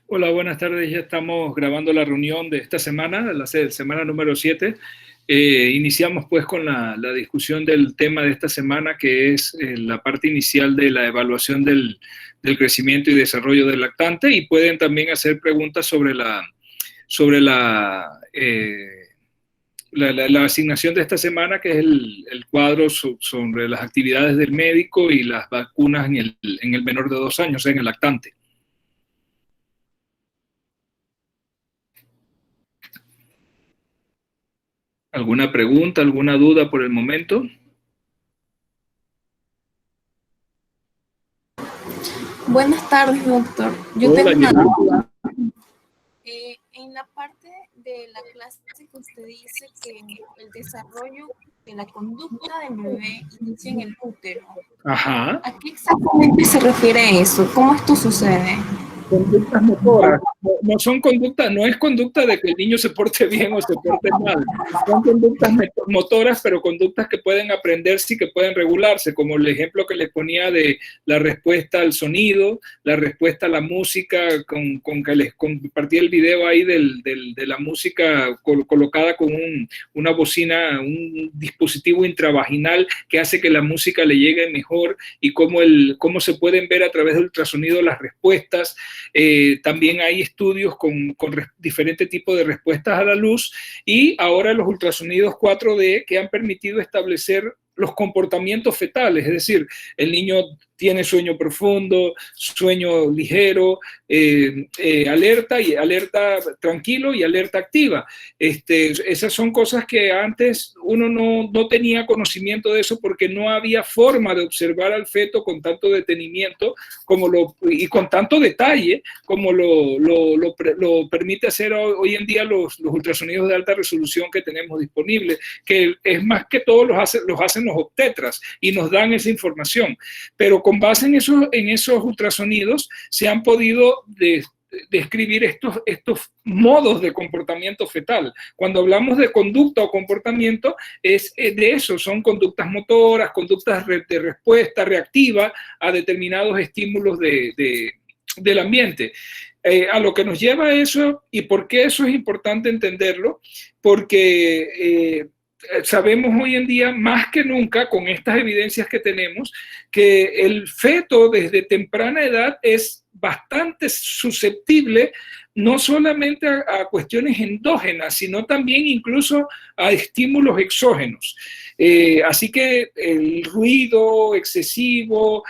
Hola, buenas tardes. Ya estamos grabando la reunión de esta semana, la semana número 7. Iniciamos pues con la discusión del tema de esta semana, que es la parte inicial de la evaluación del crecimiento y desarrollo del lactante, y pueden también hacer preguntas sobre la asignación de esta semana, que es el cuadro sobre las actividades del médico y las vacunas en el menor de 2 años, en el lactante. ¿Alguna pregunta, alguna duda por el momento? Buenas tardes, doctor. Yo Hola, tengo una Yelena. duda. En la parte de la clase que usted dice que el desarrollo de la conducta del bebé inicia en el útero, Ajá. ¿a qué exactamente se refiere eso? ¿Cómo esto sucede? Conductas motoras. No son conductas, no es conducta de que el niño se porte bien o se porte mal. Son conductas motoras, pero conductas que pueden aprenderse y que pueden regularse, como el ejemplo que les ponía de la respuesta al sonido, la respuesta a la música, con que les compartí el video ahí de la música colocada con una bocina, un dispositivo intravaginal que hace que la música le llegue mejor, y cómo se pueden ver a través del ultrasonido las respuestas. También hay estudios con diferentes tipos de respuestas a la luz, y ahora los ultrasonidos 4D que han permitido establecer los comportamientos fetales, es decir, el niño tiene sueño profundo, sueño ligero, alerta y alerta tranquilo y alerta activa. Esas son cosas que antes uno no tenía conocimiento de eso, porque no había forma de observar al feto con tanto detenimiento y con tanto detalle como lo permite hacer hoy en día los ultrasonidos de alta resolución que tenemos disponibles, que es más que todo los hacen los obstetras y nos dan esa información. Pero con base en esos ultrasonidos se han podido describir estos modos de comportamiento fetal. Cuando hablamos de conducta o comportamiento, es de eso, son conductas motoras, conductas de respuesta reactiva a determinados estímulos del ambiente. A lo que nos lleva a eso, y por qué eso es importante entenderlo, porque sabemos hoy en día, más que nunca, con estas evidencias que tenemos, que el feto desde temprana edad es bastante susceptible no solamente a cuestiones endógenas, sino también incluso a estímulos exógenos. Así que el ruido excesivo,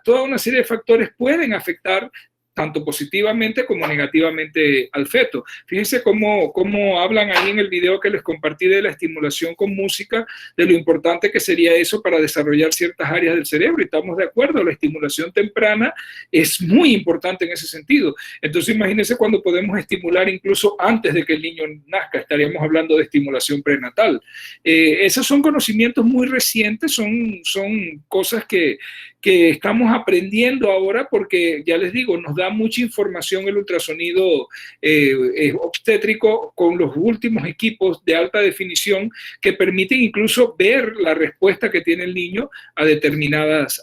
toda una serie de factores pueden afectar tanto positivamente como negativamente al feto. Fíjense cómo hablan ahí en el video que les compartí de la estimulación con música, de lo importante que sería eso para desarrollar ciertas áreas del cerebro, y estamos de acuerdo, la estimulación temprana es muy importante en ese sentido. Entonces imagínense cuando podemos estimular incluso antes de que el niño nazca, estaríamos hablando de estimulación prenatal. Esos son conocimientos muy recientes, son cosas que estamos aprendiendo ahora, porque ya les digo, nos da mucha información el ultrasonido obstétrico con los últimos equipos de alta definición que permiten incluso ver la respuesta que tiene el niño a determinados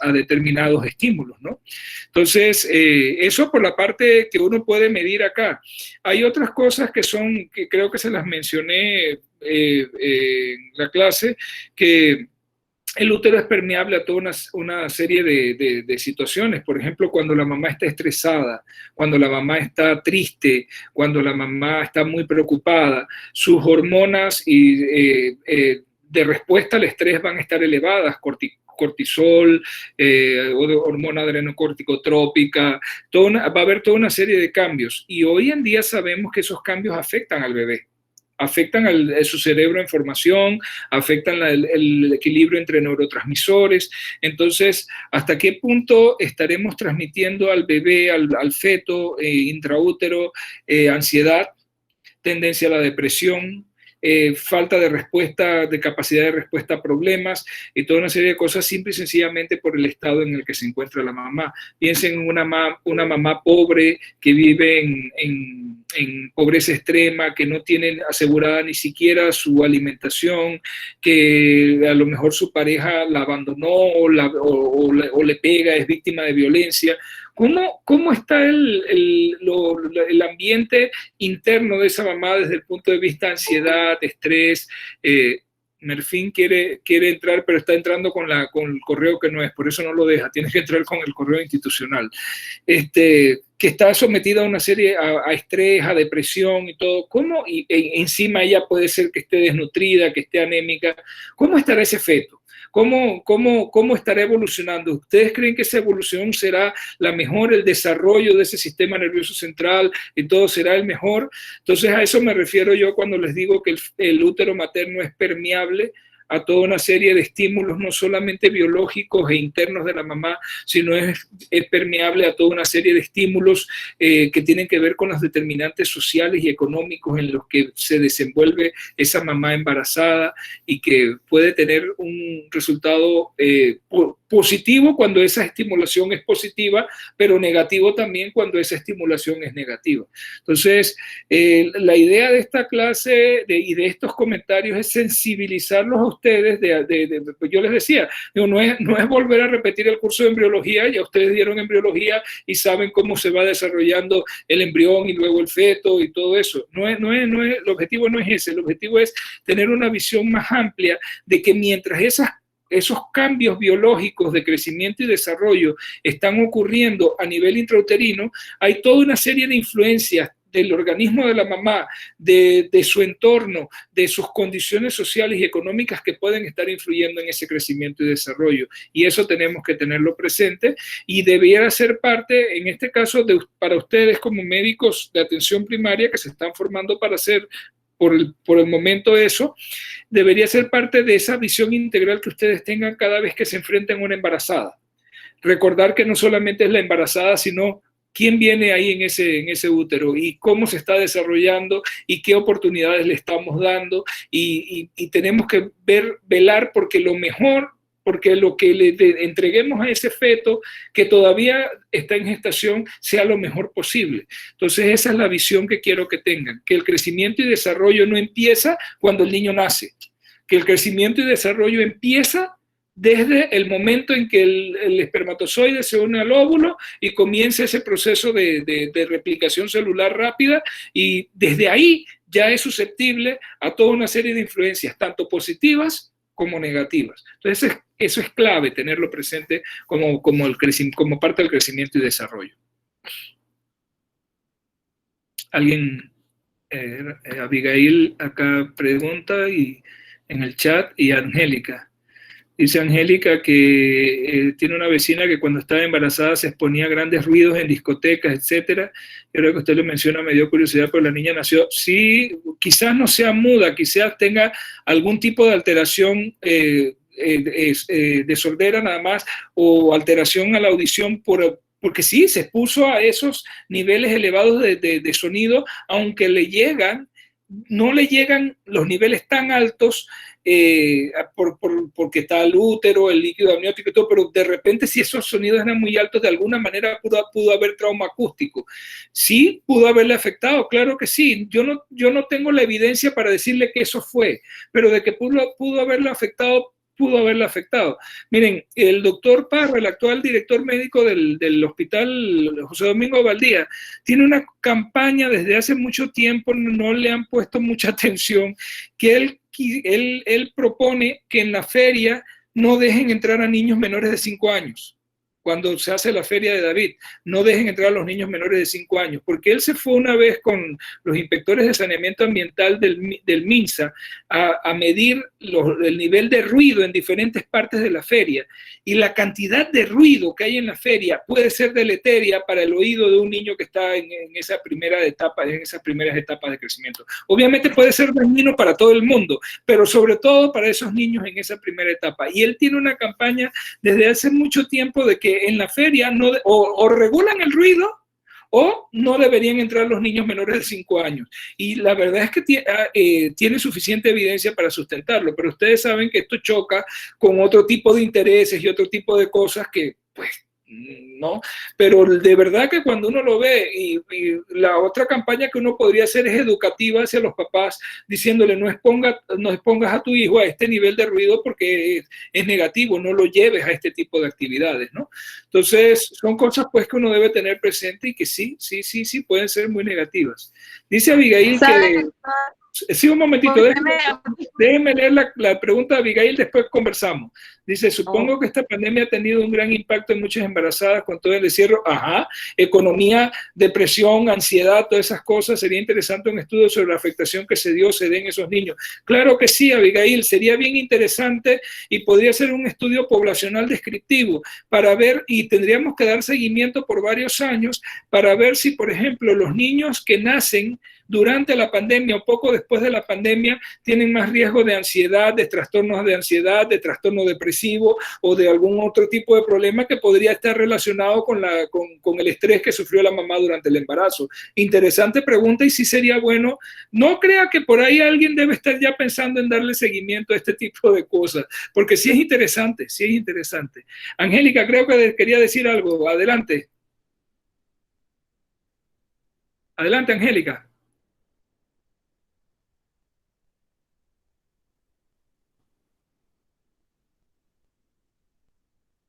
estímulos, ¿no? Entonces, eso por la parte que uno puede medir acá. Hay otras cosas que creo que se las mencioné en la clase, que el útero es permeable a toda una serie de situaciones. Por ejemplo, cuando la mamá está estresada, cuando la mamá está triste, cuando la mamá está muy preocupada, sus hormonas de respuesta al estrés van a estar elevadas, cortisol, hormona adrenocorticotrópica, va a haber toda una serie de cambios. Y hoy en día sabemos que esos cambios afectan al bebé, afectan a su cerebro en formación, afectan el equilibrio entre neurotransmisores. Entonces, ¿hasta qué punto estaremos transmitiendo al bebé, al feto intraútero, ansiedad, tendencia a la depresión, falta de respuesta, de capacidad de respuesta a problemas, y toda una serie de cosas, simple y sencillamente por el estado en el que se encuentra la mamá? Piensen en una mamá pobre que vive en pobreza extrema, que no tiene asegurada ni siquiera su alimentación, que a lo mejor su pareja la abandonó o le pega, es víctima de violencia. ¿Cómo está el ambiente interno de esa mamá desde el punto de vista de ansiedad, estrés? Merfín quiere entrar, pero está entrando con el correo que no es, por eso no lo deja, tienes que entrar con el correo institucional. Que está sometida a una serie, a estrés, a depresión y todo. ¿Cómo? Y encima ella puede ser que esté desnutrida, que esté anémica. ¿Cómo estará ese feto? ¿Cómo estará evolucionando? ¿Ustedes creen que esa evolución será la mejor, el desarrollo de ese sistema nervioso central y todo será el mejor? Entonces a eso me refiero yo cuando les digo que el útero materno es permeable a toda una serie de estímulos, no solamente biológicos e internos de la mamá, sino es permeable a toda una serie de estímulos que tienen que ver con los determinantes sociales y económicos en los que se desenvuelve esa mamá embarazada y que puede tener un resultado positivo cuando esa estimulación es positiva, pero negativo también cuando esa estimulación es negativa. Entonces, la idea de esta clase y de estos comentarios es sensibilizarlos a ustedes. Yo les decía, no es volver a repetir el curso de embriología, ya ustedes dieron embriología y saben cómo se va desarrollando el embrión y luego el feto y todo eso. El objetivo no es ese, el objetivo es tener una visión más amplia de que mientras esos cambios biológicos de crecimiento y desarrollo están ocurriendo a nivel intrauterino, hay toda una serie de influencias del organismo de la mamá, de su entorno, de sus condiciones sociales y económicas que pueden estar influyendo en ese crecimiento y desarrollo. Y eso tenemos que tenerlo presente y debiera ser parte, en este caso, para ustedes como médicos de atención primaria que se están formando para hacer por el momento eso, debería ser parte de esa visión integral que ustedes tengan cada vez que se enfrenten a una embarazada. Recordar que no solamente es la embarazada, sino quién viene ahí en ese útero y cómo se está desarrollando y qué oportunidades le estamos dando y tenemos que velar porque lo que le entreguemos a ese feto que todavía está en gestación sea lo mejor posible. Entonces esa es la visión que quiero que tengan, que el crecimiento y desarrollo no empieza cuando el niño nace, que el crecimiento y desarrollo empieza desde el momento en que el espermatozoide se une al óvulo y comienza ese proceso de replicación celular rápida, y desde ahí ya es susceptible a toda una serie de influencias, tanto positivas como negativas. Entonces eso es clave tenerlo presente como parte del crecimiento y desarrollo. Alguien, Abigail acá pregunta y en el chat, y Angélica. Dice Angélica que tiene una vecina que cuando estaba embarazada se exponía a grandes ruidos en discotecas, etcétera. Yo creo que usted lo menciona, me dio curiosidad, pero la niña nació, sí, quizás no sea muda, quizás tenga algún tipo de alteración de sordera nada más, o alteración a la audición porque sí, se expuso a esos niveles elevados de sonido, aunque no le llegan los niveles tan altos porque está el útero, el líquido amniótico y todo, pero de repente si esos sonidos eran muy altos, de alguna manera pudo haber trauma acústico. Sí, pudo haberle afectado, claro que sí. Yo no tengo la evidencia para decirle que eso fue, pero de que pudo haberlo afectado, pudo haberlo afectado. Miren, el doctor Parra, el actual director médico del hospital José Domingo Valdía, tiene una campaña desde hace mucho tiempo, no le han puesto mucha atención, que él propone que en la feria no dejen entrar a niños menores de 5 años. Cuando se hace la feria de David, no dejen entrar a los niños menores de 5 años, porque él se fue una vez con los inspectores de saneamiento ambiental del MINSA a medir el nivel de ruido en diferentes partes de la feria, y la cantidad de ruido que hay en la feria puede ser deleteria para el oído de un niño que está en esa primera etapa, en esas primeras etapas de crecimiento. Obviamente puede ser dañino para todo el mundo, pero sobre todo para esos niños en esa primera etapa. Y él tiene una campaña desde hace mucho tiempo de que en la feria o regulan el ruido o no deberían entrar los niños menores de 5 años. Y la verdad es que tiene suficiente evidencia para sustentarlo, pero ustedes saben que esto choca con otro tipo de intereses y otro tipo de cosas que pues ¿no? Pero de verdad que cuando uno lo ve, y la otra campaña que uno podría hacer es educativa hacia los papás, diciéndole no expongas a tu hijo a este nivel de ruido porque es negativo, no lo lleves a este tipo de actividades, ¿no? Entonces, son cosas pues que uno debe tener presente y que sí pueden ser muy negativas. Dice Abigail que... Sí, un momentito, déjeme leer la pregunta de Abigail, después conversamos. Dice, supongo que esta pandemia ha tenido un gran impacto en muchas embarazadas con todo el encierro. Ajá, economía, depresión, ansiedad, todas esas cosas. Sería interesante un estudio sobre la afectación que se dé en esos niños. Claro que sí, Abigail, sería bien interesante y podría ser un estudio poblacional descriptivo para ver, y tendríamos que dar seguimiento por varios años para ver si, por ejemplo, los niños que nacen durante la pandemia o poco después de la pandemia tienen más riesgo de ansiedad, de trastornos de ansiedad, de trastorno depresivo o de algún otro tipo de problema que podría estar relacionado con el estrés que sufrió la mamá durante el embarazo. Interesante pregunta y sí sería bueno. No crea que por ahí alguien debe estar ya pensando en darle seguimiento a este tipo de cosas, porque sí es interesante, sí es interesante. Angélica, creo que quería decir algo. Adelante. Adelante, Angélica.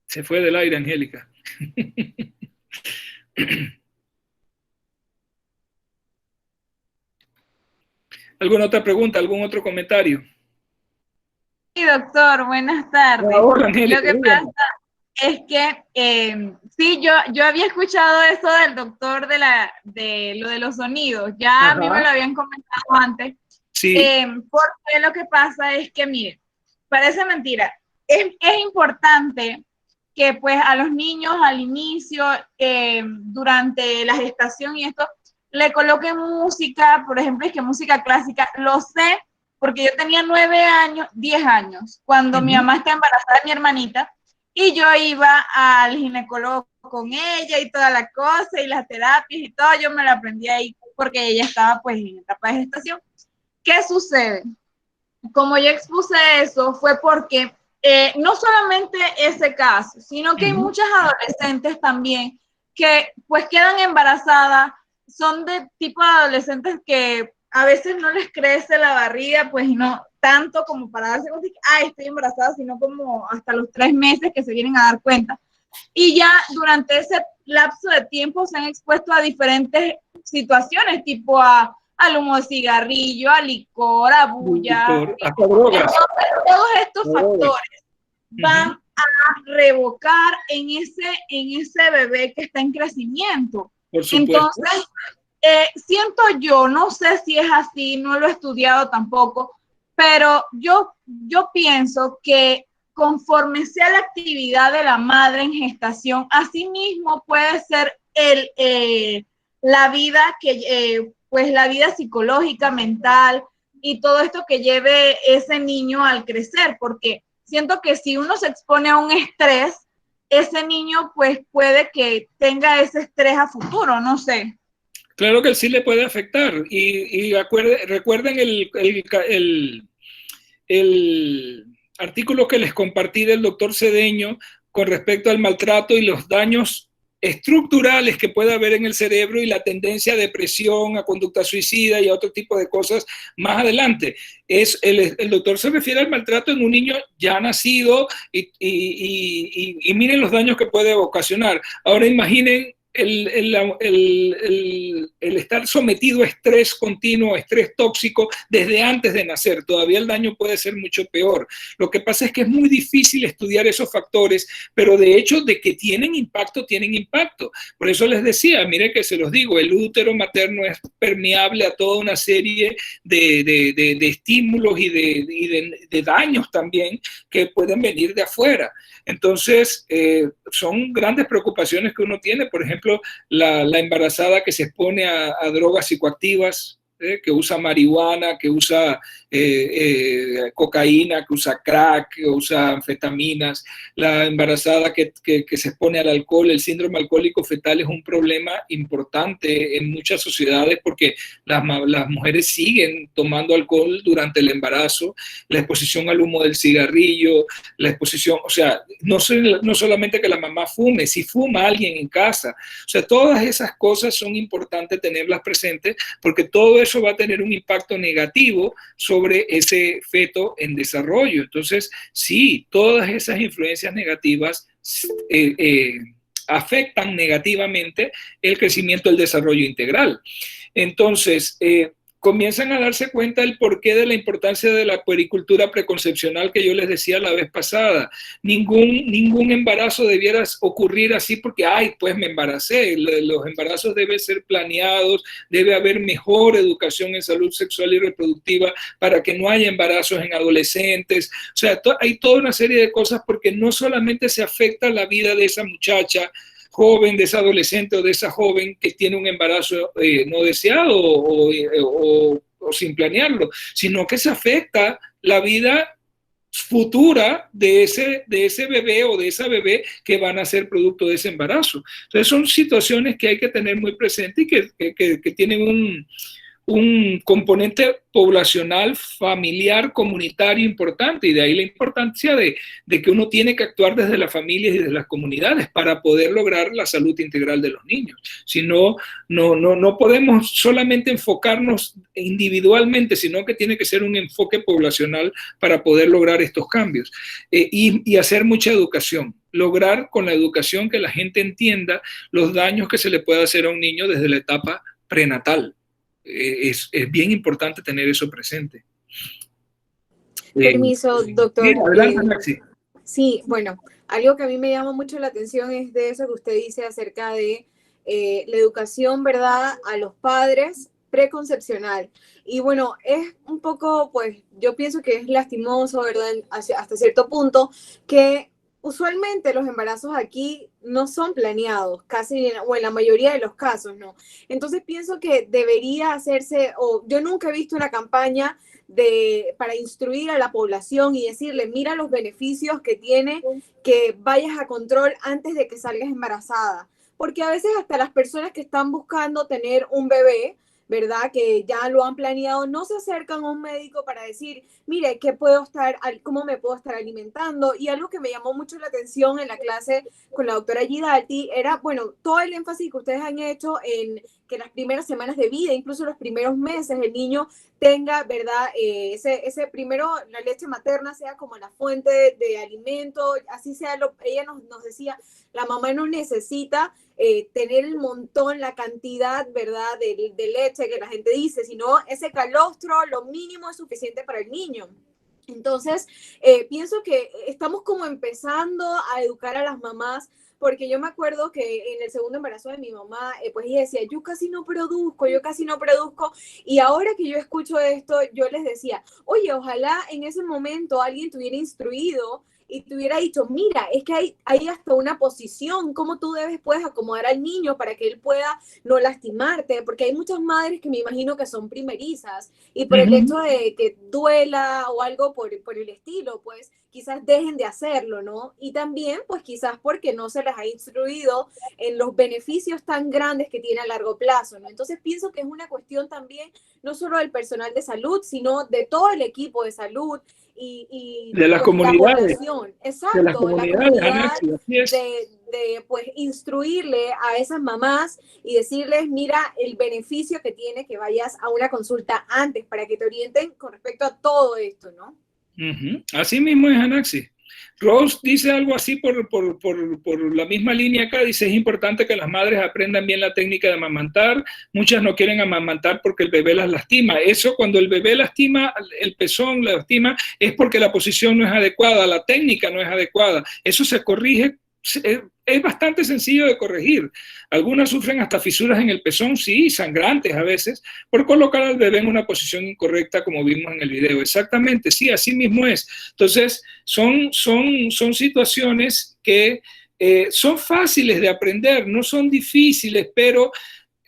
Se fue del aire, Angélica. ¿Alguna otra pregunta? ¿Algún otro comentario? Sí, doctor, buenas tardes. Hola, Angélica. Lo que pasa es que sí, yo había escuchado eso del doctor de lo de los sonidos. Ya a mí me lo habían comentado antes. Sí. Porque lo que pasa es que, mire, parece mentira. Es importante que pues a los niños al inicio, durante la gestación y esto, le coloquen música, por ejemplo, es que música clásica, lo sé, porque yo tenía 9 años, 10 años, cuando mi mamá está embarazada de mi hermanita, y yo iba al ginecólogo con ella y toda la cosa, y las terapias y todo, yo me la aprendí ahí, porque ella estaba pues en etapa de gestación. ¿Qué sucede? Como yo expuse eso, fue porque no solamente ese caso, sino que hay muchas adolescentes también que pues quedan embarazadas, son de tipo de adolescentes que a veces no les crece la barriga, pues no tanto como para darse cuenta de que, estoy embarazada, sino como hasta los 3 meses que se vienen a dar cuenta. Y ya durante ese lapso de tiempo se han expuesto a diferentes situaciones, tipo al humo de cigarrillo, a licor, a bulla. A drogas. Entonces, todos estos factores van a revocar en ese bebé que está en crecimiento. Por supuesto. Entonces, siento yo, no sé si es así, no lo he estudiado tampoco, pero yo pienso que conforme sea la actividad de la madre en gestación, así mismo puede ser la vida pues la vida psicológica, mental y todo esto que lleve ese niño al crecer, porque siento que si uno se expone a un estrés, ese niño pues puede que tenga ese estrés a futuro, no sé. Claro que sí le puede afectar y recuerden el artículo que les compartí del doctor Cedeño con respecto al maltrato y los daños estructurales que puede haber en el cerebro y la tendencia a depresión, a conducta suicida y a otro tipo de cosas más adelante. El doctor se refiere al maltrato en un niño ya nacido y miren los daños que puede ocasionar. Ahora imaginen el estar sometido a estrés continuo, estrés tóxico desde antes de nacer. Todavía el daño puede ser mucho peor. Lo que pasa es que es muy difícil estudiar esos factores, pero de hecho de que tienen impacto, tienen impacto. Por eso les decía, mire que se los digo, el útero materno es permeable a toda una serie de estímulos y de daños también que pueden venir de afuera. Entonces, son grandes preocupaciones que uno tiene. Por ejemplo, la embarazada que se expone a drogas psicoactivas, que usa marihuana, que usa cocaína, que usa crack, que usa anfetaminas, la embarazada que se expone al alcohol. El síndrome alcohólico fetal es un problema importante en muchas sociedades porque las mujeres siguen tomando alcohol durante el embarazo, la exposición al humo del cigarrillo, la exposición, o sea, no solamente que la mamá fume, si fuma alguien en casa, o sea, todas esas cosas son importantes tenerlas presentes porque todo eso va a tener un impacto negativo sobre ese feto en desarrollo. Entonces, sí, todas esas influencias negativas afectan negativamente el crecimiento del desarrollo integral. Entonces, comienzan a darse cuenta del porqué de la importancia de la puericultura preconcepcional que yo les decía la vez pasada. Ningún embarazo debiera ocurrir así porque, ay, pues me embaracé. Los embarazos deben ser planeados, debe haber mejor educación en salud sexual y reproductiva para que no haya embarazos en adolescentes. O sea, hay toda una serie de cosas porque no solamente se afecta la vida de esa muchacha joven, de esa adolescente o de esa joven que tiene un embarazo no deseado o sin planearlo, sino que se afecta la vida futura de ese bebé o de esa bebé que van a ser producto de ese embarazo. Entonces son situaciones que hay que tener muy presente y que tienen un componente poblacional, familiar, comunitario importante, y de ahí la importancia de que uno tiene que actuar desde las familias y desde las comunidades para poder lograr la salud integral de los niños. Si no, no podemos solamente enfocarnos individualmente, sino que tiene que ser un enfoque poblacional para poder lograr estos cambios y hacer mucha educación. Lograr con la educación que la gente entienda los daños que se le puede hacer a un niño desde la etapa prenatal. Es bien importante tener eso presente. Permiso, doctor. Sí, adelante, Maxi. Sí, bueno, algo que a mí me llama mucho la atención es de eso que usted dice acerca de la educación, ¿verdad?, a los padres preconcepcional. Y bueno, es un poco, pues, yo pienso que es lastimoso, ¿verdad?, hasta cierto punto, que usualmente los embarazos aquí no son planeados, casi, o en la mayoría de los casos, ¿no? Entonces pienso que debería hacerse, o yo nunca he visto una campaña para instruir a la población y decirle, mira los beneficios que tiene que vayas a control antes de que salgas embarazada. Porque a veces hasta las personas que están buscando tener un bebé, ¿verdad?, que ya lo han planeado, no se acercan a un médico para decir, mire, ¿cómo me puedo estar alimentando? Y algo que me llamó mucho la atención en la clase con la doctora Gidalti era, bueno, todo el énfasis que ustedes han hecho en que las primeras semanas de vida, incluso los primeros meses, el niño tenga, ¿verdad?, ese primero, la leche materna sea como la fuente de alimento, así sea, ella nos decía, la mamá no necesita tener el montón, la cantidad, ¿verdad?, de leche que la gente dice, sino ese calostro, lo mínimo es suficiente para el niño. Entonces, pienso que estamos como empezando a educar a las mamás, porque yo me acuerdo que en el segundo embarazo de mi mamá, pues ella decía, yo casi no produzco, y ahora que yo escucho esto, yo les decía, oye, ojalá en ese momento alguien te hubiera instruido y te hubiera dicho, mira, es que hay hasta una posición, cómo tú puedes acomodar al niño para que él pueda no lastimarte, porque hay muchas madres que me imagino que son primerizas y por el hecho de que duela o algo por el estilo, pues quizás dejen de hacerlo, ¿no? Y también, pues quizás porque no se les ha instruido en los beneficios tan grandes que tiene a largo plazo, ¿no? Entonces pienso que es una cuestión también, no solo del personal de salud, sino de todo el equipo de salud y de las comunidades. Exacto, de las comunidades, de pues instruirle a esas mamás y decirles, mira el beneficio que tiene que vayas a una consulta antes para que te orienten con respecto a todo esto, ¿no? Así mismo es, Anaxi. Rose dice algo así por la misma línea acá, dice, es importante que las madres aprendan bien la técnica de amamantar, muchas no quieren amamantar porque el bebé las lastima, eso cuando el bebé lastima, el pezón lastima, es porque la posición no es adecuada, la técnica no es adecuada, eso se corrige, es bastante sencillo de corregir. Algunas sufren hasta fisuras en el pezón, sí, sangrantes a veces, por colocar al bebé en una posición incorrecta como vimos en el video. Exactamente, sí, así mismo es. Entonces, son situaciones que son fáciles de aprender, no son difíciles, pero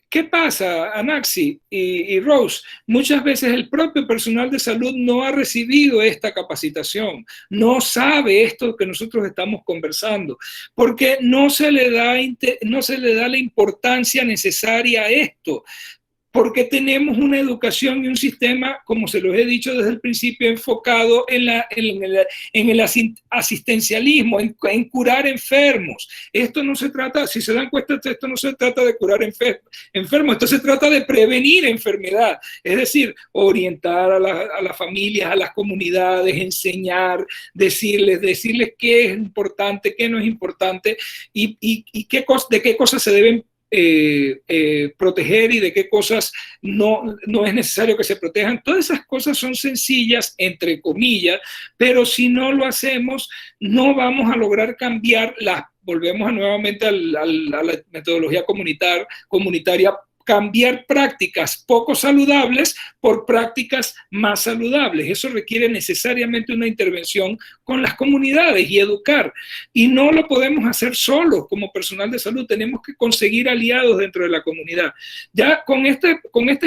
¿Qué pasa, Anaxi y Rose? Muchas veces el propio personal de salud no ha recibido esta capacitación, no sabe esto que nosotros estamos conversando, porque no se le da la importancia necesaria a esto. Porque tenemos una educación y un sistema, como se los he dicho desde el principio, enfocado en el asistencialismo, en curar enfermos. Esto no se trata, si se dan cuenta, esto no se trata de curar enfermos, esto se trata de prevenir enfermedad. Es decir, orientar a las familias, a las comunidades, enseñar, decirles qué es importante, qué no es importante y de qué cosas se deben proteger y de qué cosas no es necesario que se protejan. Todas esas cosas son sencillas, entre comillas, pero si no lo hacemos, no vamos a lograr cambiar volvemos nuevamente a la metodología comunitaria, cambiar prácticas poco saludables por prácticas más saludables. Eso requiere necesariamente una intervención con las comunidades y educar. Y no lo podemos hacer solos como personal de salud, tenemos que conseguir aliados dentro de la comunidad. Ya con estas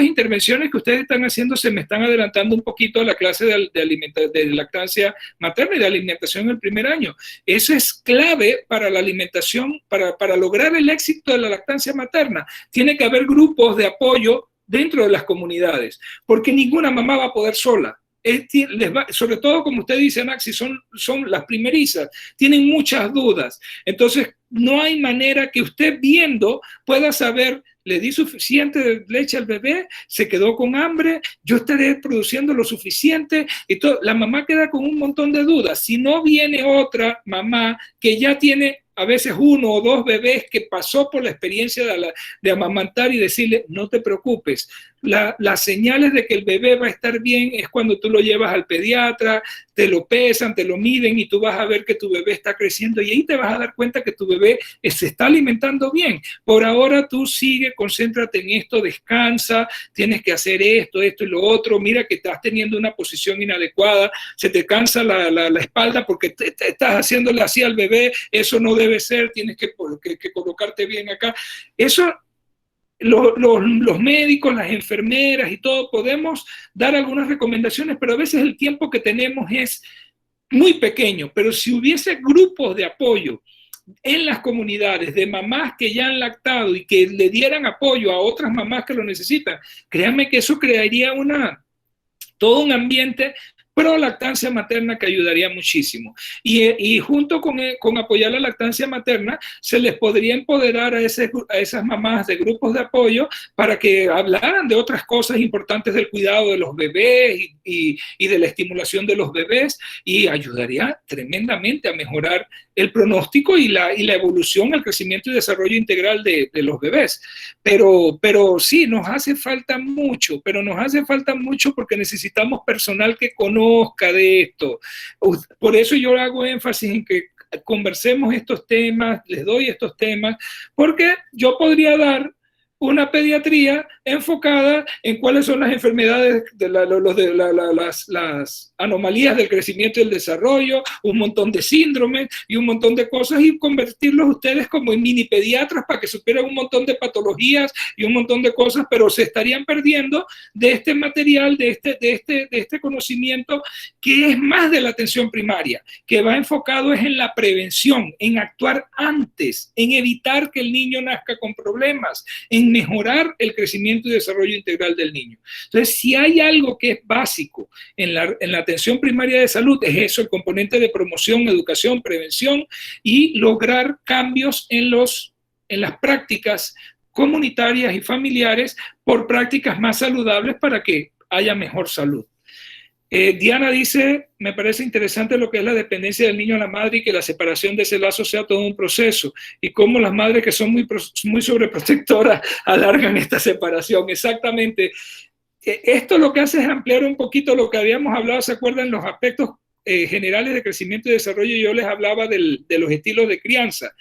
intervenciones que ustedes están haciendo se me están adelantando un poquito a la clase de lactancia materna y de alimentación en el primer año. Eso es clave para la alimentación, para lograr el éxito de la lactancia materna. Tiene que haber grupos de apoyo dentro de las comunidades, porque ninguna mamá va a poder sola. Sobre todo, como usted dice, Anaxi, son las primerizas, tienen muchas dudas. Entonces, no hay manera que usted viendo pueda saber, le di suficiente leche al bebé, se quedó con hambre, yo estaré produciendo lo suficiente, y la mamá queda con un montón de dudas. Si no viene otra mamá que ya tiene a veces 1 o 2 bebés que pasó por la experiencia de amamantar y decirle, no te preocupes, las señales de que el bebé va a estar bien es cuando tú lo llevas al pediatra, te lo pesan, te lo miden y tú vas a ver que tu bebé está creciendo y ahí te vas a dar cuenta que tu bebé se está alimentando bien. Por ahora tú sigue, concéntrate en esto, descansa, tienes que hacer esto y lo otro, mira que estás teniendo una posición inadecuada, se te cansa la espalda porque te estás haciéndole así al bebé, eso no debe ser, tienes que colocarte bien acá. Eso los médicos, las enfermeras y todo, podemos dar algunas recomendaciones, pero a veces el tiempo que tenemos es muy pequeño. Pero si hubiese grupos de apoyo en las comunidades de mamás que ya han lactado y que le dieran apoyo a otras mamás que lo necesitan, créanme que eso crearía todo un ambiente pro lactancia materna que ayudaría muchísimo. Y junto con apoyar la lactancia materna, se les podría empoderar a esas mamás de grupos de apoyo para que hablaran de otras cosas importantes del cuidado de los bebés y de la estimulación de los bebés, y ayudaría tremendamente a mejorar el pronóstico y la evolución, el crecimiento y desarrollo integral de los bebés. Pero sí, nos hace falta mucho, porque necesitamos personal que conozca de esto. Por eso yo hago énfasis en que conversemos estos temas, les doy estos temas, porque yo podría dar una pediatría enfocada en cuáles son las enfermedades, las anomalías del crecimiento y el desarrollo, un montón de síndromes y un montón de cosas, y convertirlos ustedes como en mini pediatras para que supieran un montón de patologías y un montón de cosas, pero se estarían perdiendo de este material, de este conocimiento que es más de la atención primaria, que va enfocado es en la prevención, en actuar antes, en evitar que el niño nazca con problemas, en mejorar el crecimiento y desarrollo integral del niño. Entonces, si hay algo que es básico en la atención primaria de salud, es eso, el componente de promoción, educación, prevención y lograr cambios en las prácticas comunitarias y familiares por prácticas más saludables para que haya mejor salud. Diana dice, me parece interesante lo que es la dependencia del niño a la madre y que la separación de ese lazo sea todo un proceso y cómo las madres que son muy sobreprotectoras alargan esta separación. Exactamente. Esto lo que hace es ampliar un poquito lo que habíamos hablado, ¿se acuerdan? Los aspectos generales de crecimiento y desarrollo. Yo les hablaba de los estilos de crianza.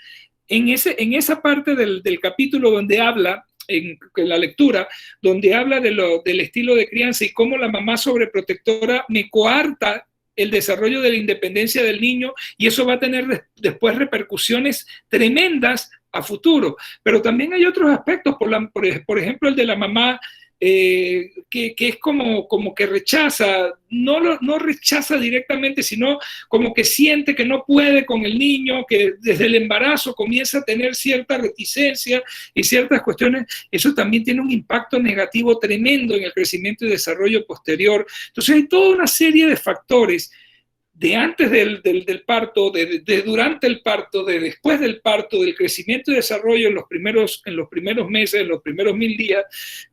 En esa parte del capítulo donde habla, en la lectura, donde habla del estilo de crianza y cómo la mamá sobreprotectora me coarta el desarrollo de la independencia del niño, y eso va a tener después repercusiones tremendas a futuro. Pero también hay otros aspectos, por ejemplo, el de la mamá, que es como que rechaza, no rechaza directamente, sino como que siente que no puede con el niño, que desde el embarazo comienza a tener cierta reticencia y ciertas cuestiones. Eso también tiene un impacto negativo tremendo en el crecimiento y desarrollo posterior. Entonces hay toda una serie de factores de antes del parto, de durante el parto, de después del parto, del crecimiento y desarrollo en los primeros meses, en los primeros 1000 días,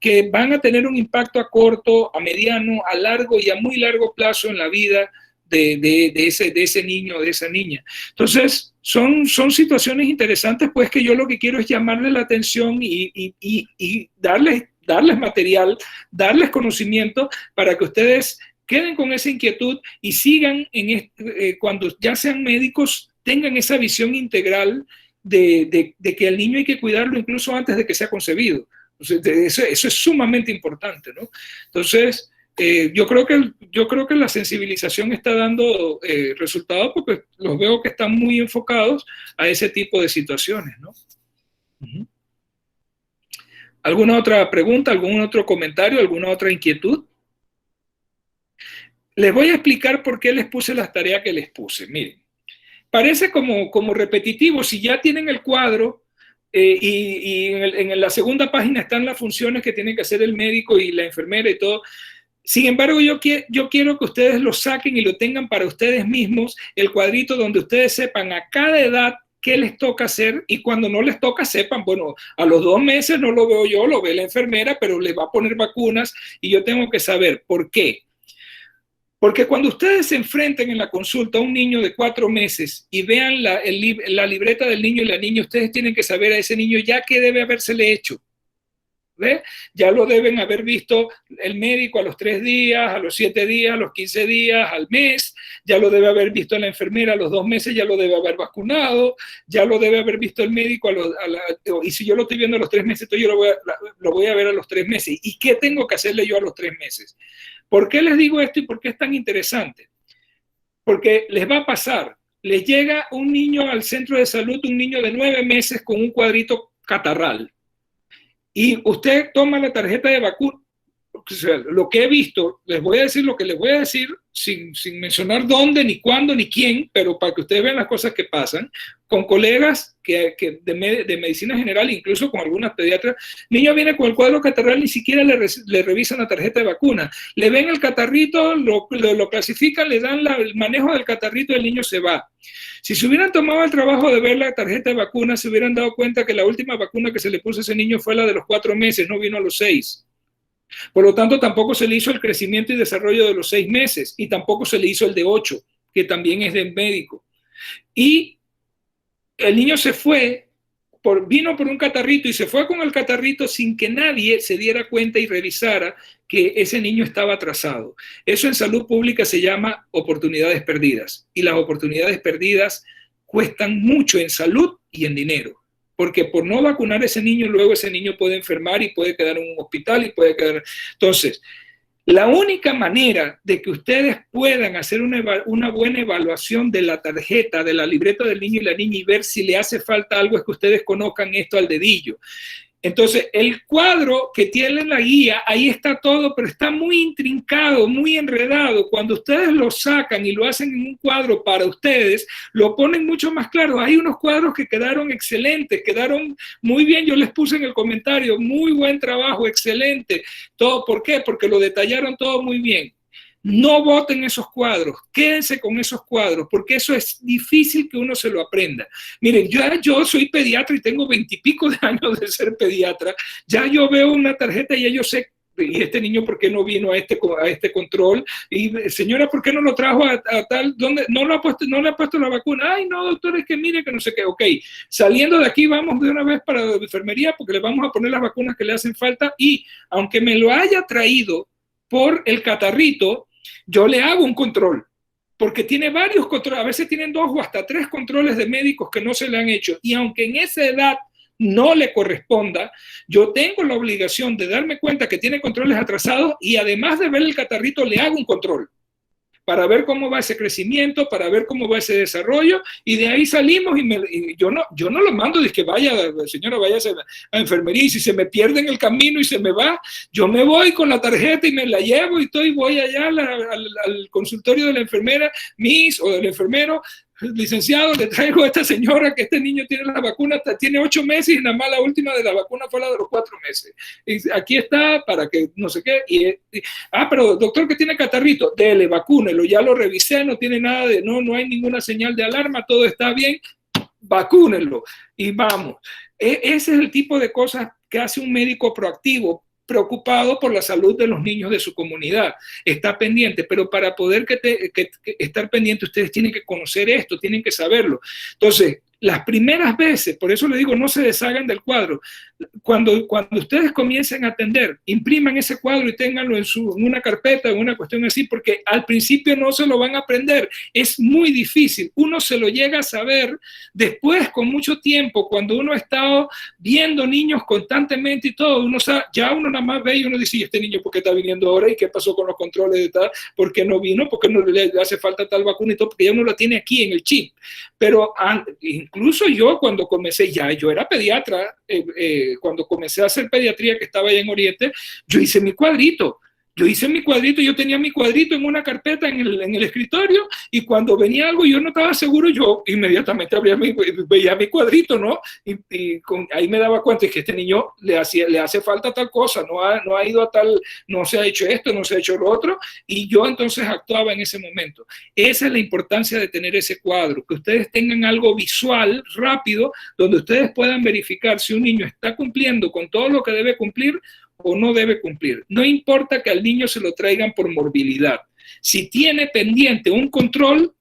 que van a tener un impacto a corto, a mediano, a largo y a muy largo plazo en la vida de ese niño o de esa niña. Entonces, son situaciones interesantes, pues, que yo lo que quiero es llamarles la atención y darles material, darles conocimiento para que ustedes queden con esa inquietud y sigan, cuando ya sean médicos, tengan esa visión integral de que al niño hay que cuidarlo incluso antes de que sea concebido. Entonces, eso es sumamente importante, ¿no? Entonces, yo creo que la sensibilización está dando resultados, porque los veo que están muy enfocados a ese tipo de situaciones, ¿no? ¿Alguna otra pregunta, algún otro comentario, alguna otra inquietud? Les voy a explicar por qué les puse las tareas que les puse. Miren, parece como repetitivo. Si ya tienen el cuadro y en la segunda página están las funciones que tienen que hacer el médico y la enfermera y todo. Sin embargo, yo quiero que ustedes lo saquen y lo tengan para ustedes mismos, el cuadrito donde ustedes sepan a cada edad qué les toca hacer, y cuando no les toca sepan, bueno, a los 2 meses no lo veo yo, lo ve la enfermera, pero les va a poner vacunas y yo tengo que saber por qué. Porque cuando ustedes se enfrenten en la consulta a un niño de 4 meses y vean la libreta del niño y la niña, ustedes tienen que saber a ese niño ya qué debe habérsele hecho. ¿Ve? Ya lo deben haber visto el médico a los 3 días, a los 7 días, a los 15 días, al mes, ya lo debe haber visto la enfermera a los 2 meses, ya lo debe haber vacunado, ya lo debe haber visto el médico y si yo lo estoy viendo a los 3 meses, entonces yo lo voy a ver a los 3 meses. ¿Y qué tengo que hacerle yo a los 3 meses? ¿Por qué les digo esto y por qué es tan interesante? Porque les va a pasar, les llega un niño al centro de salud, un niño de 9 meses con un cuadrito catarral, y usted toma la tarjeta de vacuna. O sea, lo que he visto, les voy a decir lo que les voy a decir sin mencionar dónde, ni cuándo, ni quién, pero para que ustedes vean las cosas que pasan, con colegas de medicina general, incluso con algunas pediatras. El niño viene con el cuadro catarral, ni siquiera le revisan la tarjeta de vacuna. Le ven el catarrito, lo clasifican, le dan el manejo del catarrito y el niño se va. Si se hubieran tomado el trabajo de ver la tarjeta de vacuna, se hubieran dado cuenta que la última vacuna que se le puso a ese niño fue la de los 4 meses, no vino a los 6. Por lo tanto, tampoco se le hizo el crecimiento y desarrollo de los 6 meses y tampoco se le hizo el de 8, que también es del médico. Y el niño vino por un catarrito y se fue con el catarrito sin que nadie se diera cuenta y revisara que ese niño estaba atrasado. Eso en salud pública se llama oportunidades perdidas. Y las oportunidades perdidas cuestan mucho en salud y en dinero. Porque por no vacunar a ese niño, luego ese niño puede enfermar y puede quedar en un hospital y puede quedar... Entonces, la única manera de que ustedes puedan hacer una buena evaluación de la tarjeta, de la libreta del niño y la niña y ver si le hace falta algo es que ustedes conozcan esto al dedillo. Entonces, el cuadro que tiene la guía, ahí está todo, pero está muy intrincado, muy enredado. Cuando ustedes lo sacan y lo hacen en un cuadro para ustedes, lo ponen mucho más claro. Hay unos cuadros que quedaron excelentes, quedaron muy bien. Yo les puse en el comentario, muy buen trabajo, excelente. Todo, ¿por qué? Porque lo detallaron todo muy bien. No boten esos cuadros, quédense con esos cuadros, porque eso es difícil que uno se lo aprenda. Miren, yo soy pediatra y tengo 20 y pico de años de ser pediatra. Ya yo veo una tarjeta y ya yo sé, y este niño, ¿por qué no vino a este control? Y señora, ¿por qué no lo trajo a tal? ¿Dónde? No le ha puesto la vacuna. Ay, no, doctor, es que mire que no sé qué. Ok, saliendo de aquí vamos de una vez para la enfermería porque le vamos a poner las vacunas que le hacen falta, y aunque me lo haya traído por el catarrito, yo le hago un control, porque tiene varios controles, a veces tienen 2 o hasta 3 controles de médicos que no se le han hecho, y aunque en esa edad no le corresponda, yo tengo la obligación de darme cuenta que tiene controles atrasados, y además de ver el catarrito le hago un control, para ver cómo va ese crecimiento, para ver cómo va ese desarrollo, y de ahí salimos y yo no lo mando, dice que vaya, señora, vaya a enfermería, y si se me pierde en el camino y se me va, yo me voy con la tarjeta y me la llevo y voy allá al consultorio de la enfermera, Miss, o del enfermero, licenciado, le traigo a esta señora que este niño tiene la vacuna, tiene 8 meses y nada más la última de la vacuna fue la de los 4 meses. Y aquí está para que no sé qué. Pero doctor, que tiene catarrito, dele, vacúnelo, ya lo revisé, no tiene nada no hay ninguna señal de alarma, todo está bien, vacúnelo y vamos. Ese es el tipo de cosas que hace un médico proactivo, preocupado por la salud de los niños de su comunidad, está pendiente, pero para poder estar pendiente ustedes tienen que conocer esto, tienen que saberlo. Entonces, las primeras veces, por eso le digo, no se deshagan del cuadro. Cuando ustedes comiencen a atender, impriman ese cuadro y ténganlo en una carpeta, en una cuestión así, porque al principio no se lo van a aprender. Es muy difícil. Uno se lo llega a saber después, con mucho tiempo, cuando uno ha estado viendo niños constantemente y todo, uno sabe, ya uno nada más ve y uno dice, ¿y este niño por qué está viniendo ahora? ¿Y qué pasó con los controles de tal? ¿Por qué no vino? ¿Por qué no le hace falta tal vacuna y todo? Porque ya uno la tiene aquí en el chip. Pero incluso yo cuando comencé, yo era pediatra, cuando comencé a hacer pediatría, que estaba allá en Oriente, yo hice mi cuadrito. Yo tenía mi cuadrito en una carpeta en el escritorio, y cuando venía algo y yo no estaba seguro, yo inmediatamente veía mi cuadrito, ¿no? Y ahí me daba cuenta que este niño le hace falta tal cosa, no ha ido a tal, no se ha hecho esto, no se ha hecho lo otro, y yo entonces actuaba en ese momento. Esa es la importancia de tener ese cuadro, que ustedes tengan algo visual, rápido, donde ustedes puedan verificar si un niño está cumpliendo con todo lo que debe cumplir o no debe cumplir. No importa que al niño se lo traigan por morbilidad. Si tiene pendiente un control,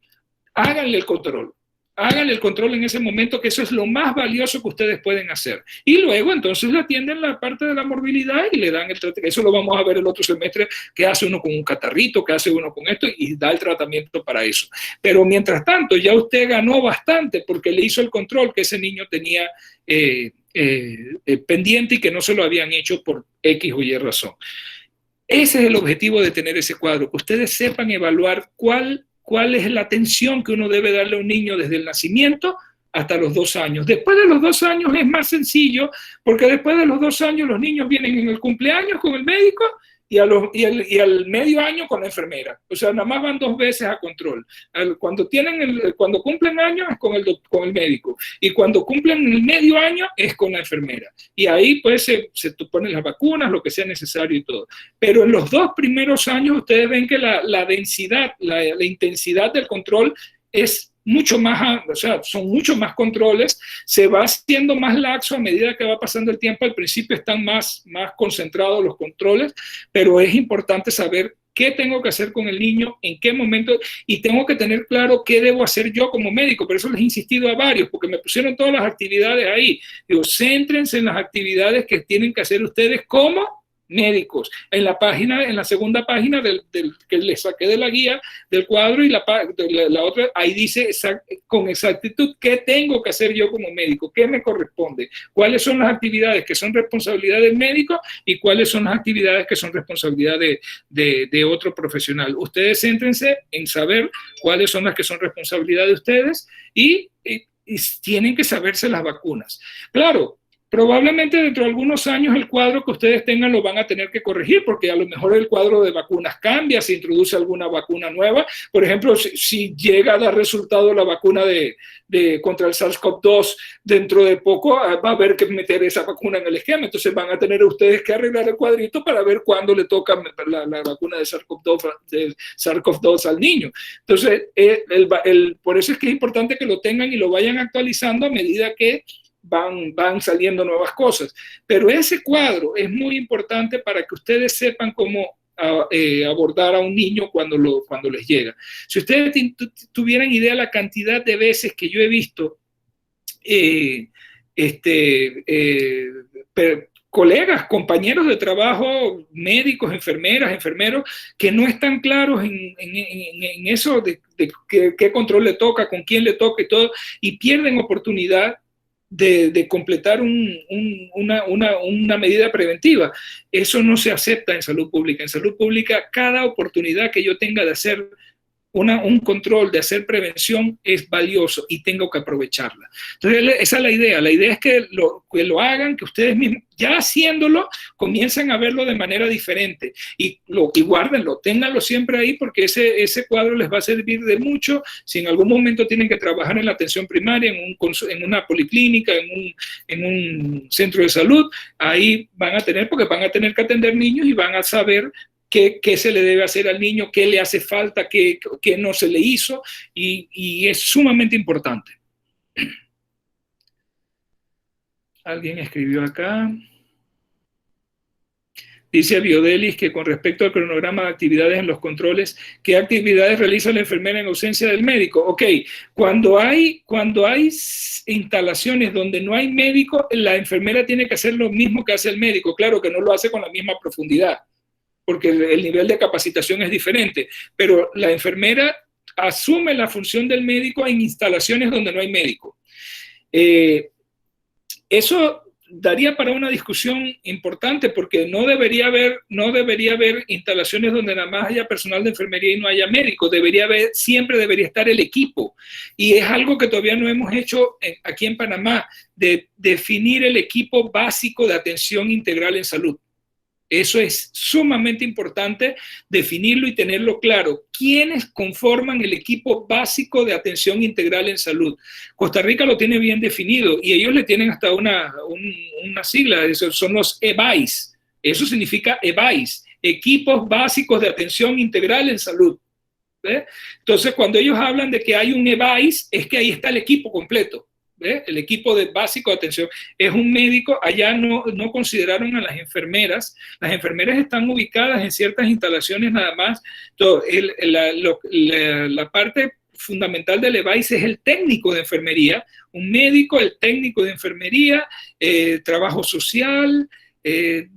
háganle el control. Háganle el control en ese momento, que eso es lo más valioso que ustedes pueden hacer. Y luego entonces le atienden la parte de la morbilidad y le dan el tratamiento. Eso lo vamos a ver el otro semestre, que hace uno con un catarrito, que hace uno con esto, y da el tratamiento para eso. Pero mientras tanto, ya usted ganó bastante porque le hizo el control que ese niño tenía pendiente y que no se lo habían hecho por X o Y razón. Ese es el objetivo de tener ese cuadro, que ustedes sepan evaluar cuál es la atención que uno debe darle a un niño desde el nacimiento hasta los 2 años. Después de los 2 años es más sencillo, porque después de los 2 años los niños vienen en el cumpleaños con el médico y al medio año con la enfermera. O sea, nada más van 2 veces a control. Cuando cumplen años es con el médico, y cuando cumplen el medio año es con la enfermera. Y ahí pues se ponen las vacunas, lo que sea necesario y todo. Pero en los 2 primeros años ustedes ven que la densidad, la intensidad del control es mucho más, o sea, son mucho más controles, se va haciendo más laxo a medida que va pasando el tiempo. Al principio están más concentrados los controles, pero es importante saber qué tengo que hacer con el niño, en qué momento, y tengo que tener claro qué debo hacer yo como médico. Por eso les he insistido a varios, porque me pusieron todas las actividades ahí. Digo, céntrense en las actividades que tienen que hacer ustedes como médicos. En la segunda página del que les saqué de la guía del cuadro, y la otra, ahí dice con exactitud qué tengo que hacer yo como médico, qué me corresponde, cuáles son las actividades que son responsabilidad del médico y cuáles son las actividades que son responsabilidad de otro profesional. Ustedes céntrense en saber cuáles son las que son responsabilidad de ustedes, y tienen que saberse las vacunas. Claro, probablemente dentro de algunos años el cuadro que ustedes tengan lo van a tener que corregir, porque a lo mejor el cuadro de vacunas cambia, se introduce alguna vacuna nueva. Por ejemplo, si llega a dar resultado la vacuna contra el SARS-CoV-2 dentro de poco, va a haber que meter esa vacuna en el esquema. Entonces van a tener ustedes que arreglar el cuadrito para ver cuándo le toca la vacuna de SARS-CoV-2 al niño. Entonces, por eso es que es importante que lo tengan y lo vayan actualizando a medida que van saliendo nuevas cosas. Pero ese cuadro es muy importante para que ustedes sepan cómo abordar a un niño cuando les llega. Si ustedes tuvieran idea de la cantidad de veces que yo he visto colegas, compañeros de trabajo, médicos, enfermeras, enfermeros, que no están claros en eso de qué control le toca, con quién le toca y todo, y pierden oportunidad de completar una medida preventiva. Eso no se acepta en salud pública. En salud pública, cada oportunidad que yo tenga de hacer un control, de hacer prevención es valioso y tengo que aprovecharla. Entonces, esa es la idea. La idea es que lo hagan, que ustedes mismos, ya haciéndolo, comiencen a verlo de manera diferente y guárdenlo, ténganlo siempre ahí porque ese cuadro les va a servir de mucho. Si en algún momento tienen que trabajar en la atención primaria, en una policlínica, en un centro de salud, ahí van a tener, porque van a tener que atender niños y van a saber qué se le debe hacer al niño, qué le hace falta, qué no se le hizo, y es sumamente importante. Alguien escribió acá. Dice Biodelis que con respecto al cronograma de actividades en los controles, ¿qué actividades realiza la enfermera en ausencia del médico? Ok, cuando hay instalaciones donde no hay médico, la enfermera tiene que hacer lo mismo que hace el médico. Claro que no lo hace con la misma profundidad, porque el nivel de capacitación es diferente, pero la enfermera asume la función del médico en instalaciones donde no hay médico. Eso daría para una discusión importante, porque no debería haber instalaciones donde nada más haya personal de enfermería y no haya médico. Siempre debería estar el equipo. Y es algo que todavía no hemos hecho aquí en Panamá, de definir el equipo básico de atención integral en salud. Eso es sumamente importante, definirlo y tenerlo claro. ¿Quiénes conforman el equipo básico de atención integral en salud? Costa Rica lo tiene bien definido y ellos le tienen hasta una sigla, son los EBAIS. Eso significa EBAIS, Equipos Básicos de Atención Integral en Salud. ¿Ve? Entonces, cuando ellos hablan de que hay un EBAIS, es que ahí está el equipo completo. ¿Ve? El equipo básico de atención es un médico. Allá no consideraron a las enfermeras. Las enfermeras están ubicadas en ciertas instalaciones nada más. La parte fundamental del EBAIS es el técnico de enfermería, un médico, el técnico de enfermería, trabajo social.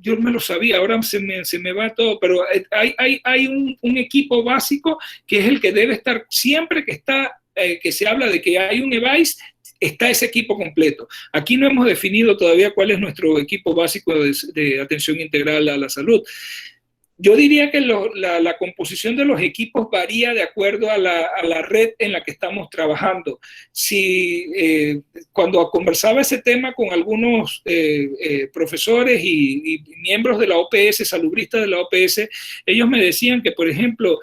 Yo me lo sabía, ahora se me va todo, pero hay un equipo básico que es el que debe estar siempre que se habla de que hay un EBAIS. Está ese equipo completo. Aquí no hemos definido todavía cuál es nuestro equipo básico de atención integral a la salud. Yo diría que la composición de los equipos varía de acuerdo a la red en la que estamos trabajando. Cuando conversaba ese tema con algunos profesores y miembros de la OPS, salubristas de la OPS, ellos me decían que, por ejemplo,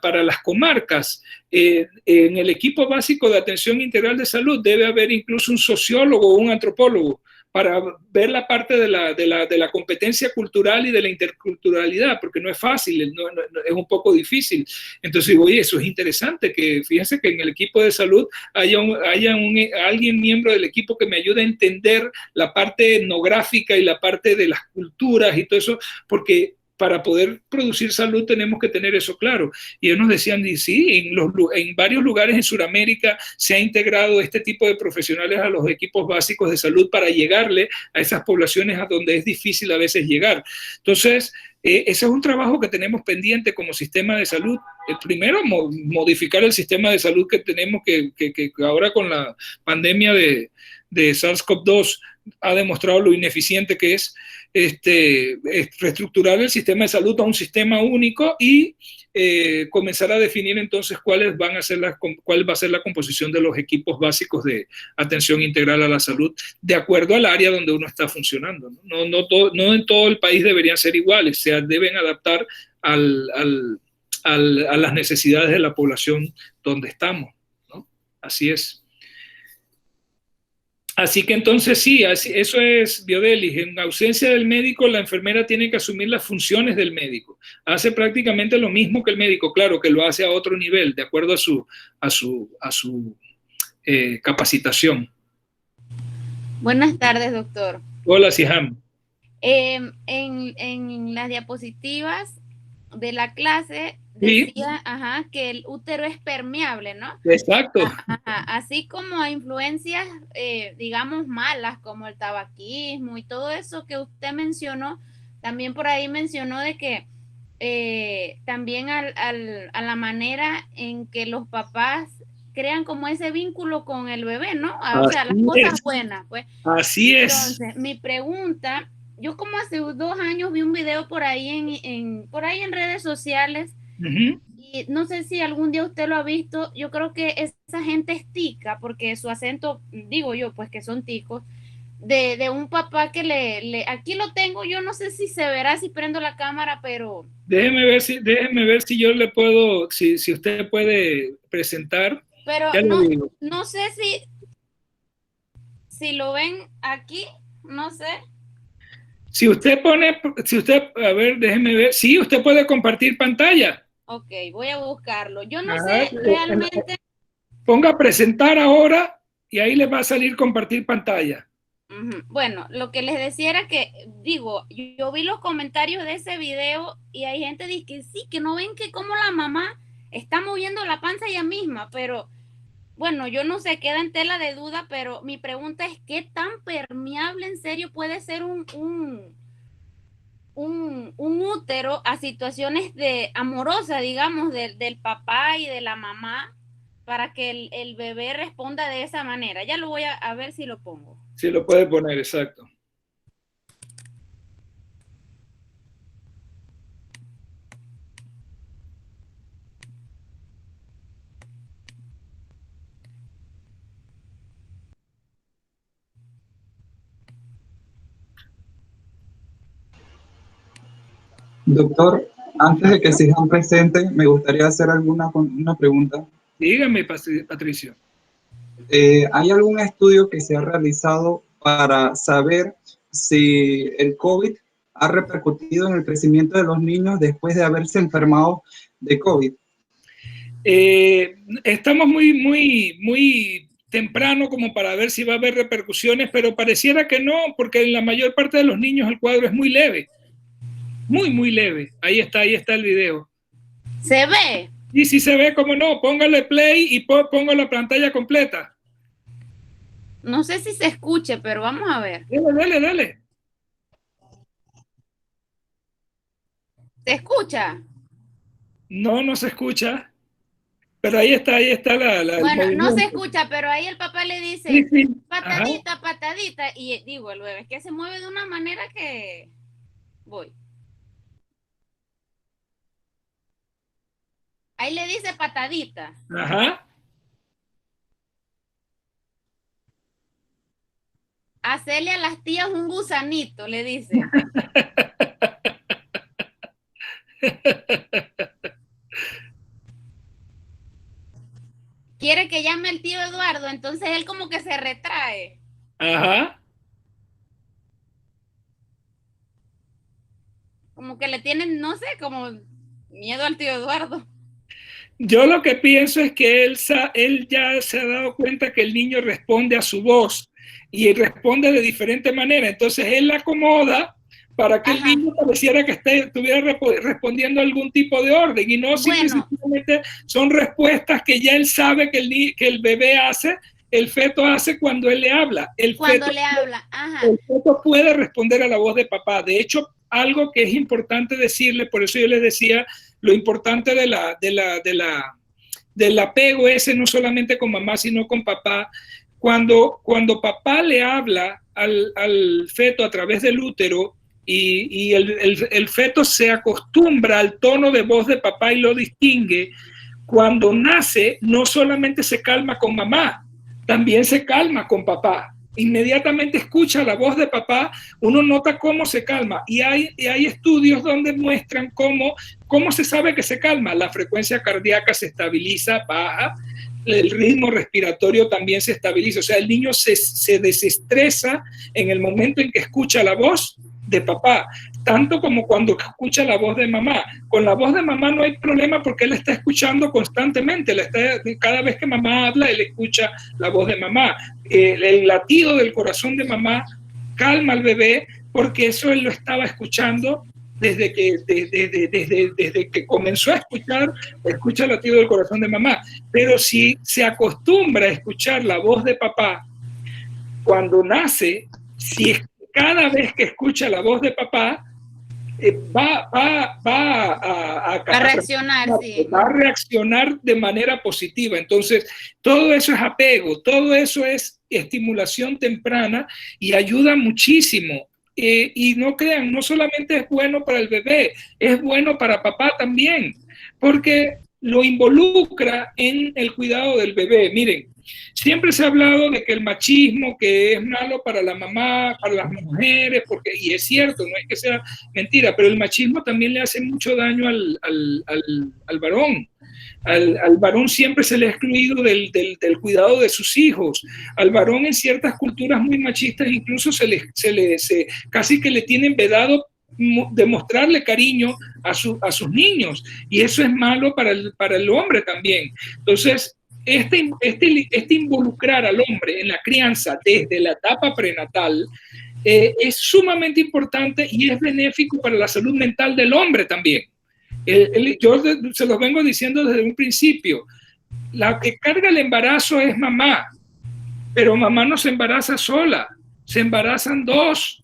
para las comarcas, en el equipo básico de atención integral de salud debe haber incluso un sociólogo o un antropólogo para ver la parte de la competencia cultural y de la interculturalidad, porque no es fácil, es un poco difícil. Entonces digo, oye, eso es interesante, que fíjense que en el equipo de salud haya alguien miembro del equipo que me ayude a entender la parte etnográfica y la parte de las culturas y todo eso, porque para poder producir salud tenemos que tener eso claro. Y ellos nos decían, y sí, en varios lugares en Sudamérica se ha integrado este tipo de profesionales a los equipos básicos de salud para llegarle a esas poblaciones a donde es difícil a veces llegar. Entonces, ese es un trabajo que tenemos pendiente como sistema de salud. Primero, modificar el sistema de salud que tenemos, que ahora con la pandemia de SARS-CoV-2 ha demostrado lo ineficiente que es. Reestructurar el sistema de salud a un sistema único y comenzar a definir entonces cuál va a ser la composición de los equipos básicos de atención integral a la salud, de acuerdo al área donde uno está funcionando. No en todo el país deberían ser iguales, se deben adaptar a las necesidades de la población donde estamos, ¿no? Así es. Así que entonces sí, eso es Biodelis. En ausencia del médico, la enfermera tiene que asumir las funciones del médico. Hace prácticamente lo mismo que el médico, claro, que lo hace a otro nivel, de acuerdo a su capacitación. Buenas tardes, doctor. Hola, Siham. En las diapositivas de la clase decía, ¿sí? Que el útero es permeable, ¿no? Exacto. Así como a influencias, digamos, malas, como el tabaquismo y todo eso que usted mencionó, también por ahí mencionó de que también a la manera en que los papás crean como ese vínculo con el bebé, ¿no? O sea, las cosas buenas, pues. Así es. Entonces, mi pregunta, yo como hace 2 años vi un video por ahí en redes sociales, Y no sé si algún día usted lo ha visto, yo creo que esa gente es tica, porque su acento, digo yo, pues que son ticos, de un papá que aquí lo tengo, yo no sé si se verá si prendo la cámara, pero... Déjeme ver si yo le puedo, si usted puede presentar. Pero Ya no, le digo. no sé si lo ven aquí, no sé. Si usted, a ver, déjeme ver, sí, usted puede compartir pantalla. Ok, voy a buscarlo. Yo no Ajá, sé realmente. Ponga presentar ahora y ahí le va a salir compartir pantalla. Bueno, lo que les decía era que, digo, yo vi los comentarios de ese video y hay gente que dice que sí, que no ven que como la mamá está moviendo la panza ella misma, pero bueno, yo no sé, queda en tela de duda, pero mi pregunta es, ¿qué tan permeable en serio puede ser un útero a situaciones de amorosa, digamos, del papá y de la mamá, para que el bebé responda de esa manera? Ya lo voy a ver si lo pongo. Sí, lo puede poner, exacto. Doctor, antes de que sigan presentes, me gustaría hacer una pregunta. Dígame, Patricio. ¿Hay algún estudio que se ha realizado para saber si el COVID ha repercutido en el crecimiento de los niños después de haberse enfermado de COVID? Estamos muy temprano como para ver si va a haber repercusiones, pero pareciera que no, porque en la mayor parte de los niños el cuadro es muy leve. Muy leve. Ahí está el video. ¿Se ve? Y si se ve, como no, póngale play y pongo la pantalla completa. No sé si se escuche, pero vamos a ver. Dale. ¿Se escucha? No se escucha. Pero ahí está bueno, no se escucha, pero ahí el papá le dice, sí. patadita, Ajá. patadita, y digo, el bebé es que se mueve de una manera que... Voy. Ahí le dice patadita. Ajá. Hacerle a las tías un gusanito, le dice. Quiere que llame el tío Eduardo, entonces él como que se retrae. Ajá. Como que le tienen, no sé, como miedo al tío Eduardo. Yo lo que pienso es que él ya se ha dado cuenta que el niño responde a su voz y responde de diferente manera. Entonces él la acomoda para que el niño pareciera que estuviera respondiendo a algún tipo de orden y no simplemente son respuestas que ya él sabe que el bebé hace, el feto hace cuando él le habla. El feto puede responder a la voz de papá. De hecho, algo que es importante decirle, por eso yo les decía lo importante del apego ese, no solamente con mamá, sino con papá. Cuando papá le habla al feto a través del útero y el feto se acostumbra al tono de voz de papá y lo distingue, cuando nace no solamente se calma con mamá, también se calma con papá. Inmediatamente escucha la voz de papá, uno nota cómo se calma. Y hay estudios donde muestran cómo se sabe que se calma. La frecuencia cardíaca se estabiliza, baja, el ritmo respiratorio también se estabiliza. O sea, el niño se desestresa en el momento en que escucha la voz de papá, tanto como cuando escucha la voz de mamá. Con la voz de mamá no hay problema porque él está escuchando constantemente, cada vez que mamá habla, él escucha la voz de mamá. El latido del corazón de mamá calma al bebé porque eso él lo estaba escuchando desde que comenzó a escucha el latido del corazón de mamá. Pero si se acostumbra a escuchar la voz de papá cuando nace, cada vez que escucha la voz de papá, va a reaccionar, sí. Va a reaccionar de manera positiva. Entonces, todo eso es apego, todo eso es estimulación temprana y ayuda muchísimo. Y no crean, no solamente es bueno para el bebé, es bueno para papá también, porque lo involucra en el cuidado del bebé. Miren, siempre se ha hablado de que el machismo, que es malo para la mamá, para las mujeres, porque, y es cierto, no es que sea mentira, pero el machismo también le hace mucho daño al varón. Al varón siempre se le ha excluido del cuidado de sus hijos. Al varón en ciertas culturas muy machistas incluso casi que le tienen vedado demostrarle cariño a sus niños, y eso es malo para el hombre también. Entonces, este involucrar al hombre en la crianza desde la etapa prenatal es sumamente importante y es benéfico para la salud mental del hombre también. Yo se los vengo diciendo desde un principio, la que carga el embarazo es mamá, pero mamá no se embaraza sola, se embarazan dos,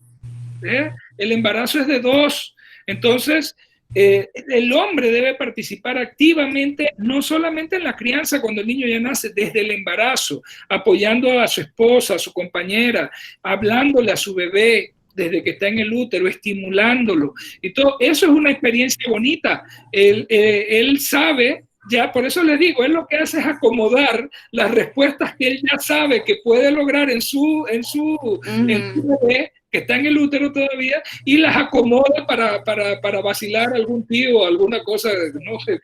el embarazo es de dos. Entonces, el hombre debe participar activamente, no solamente en la crianza cuando el niño ya nace, desde el embarazo, apoyando a su esposa, a su compañera, hablándole a su bebé desde que está en el útero, estimulándolo. Y todo eso es una experiencia bonita. Él sabe, ya por eso les digo, él lo que hace es acomodar las respuestas que él ya sabe que puede lograr en su bebé, que está en el útero todavía, y las acomoda para vacilar a algún tío, alguna cosa, no sé,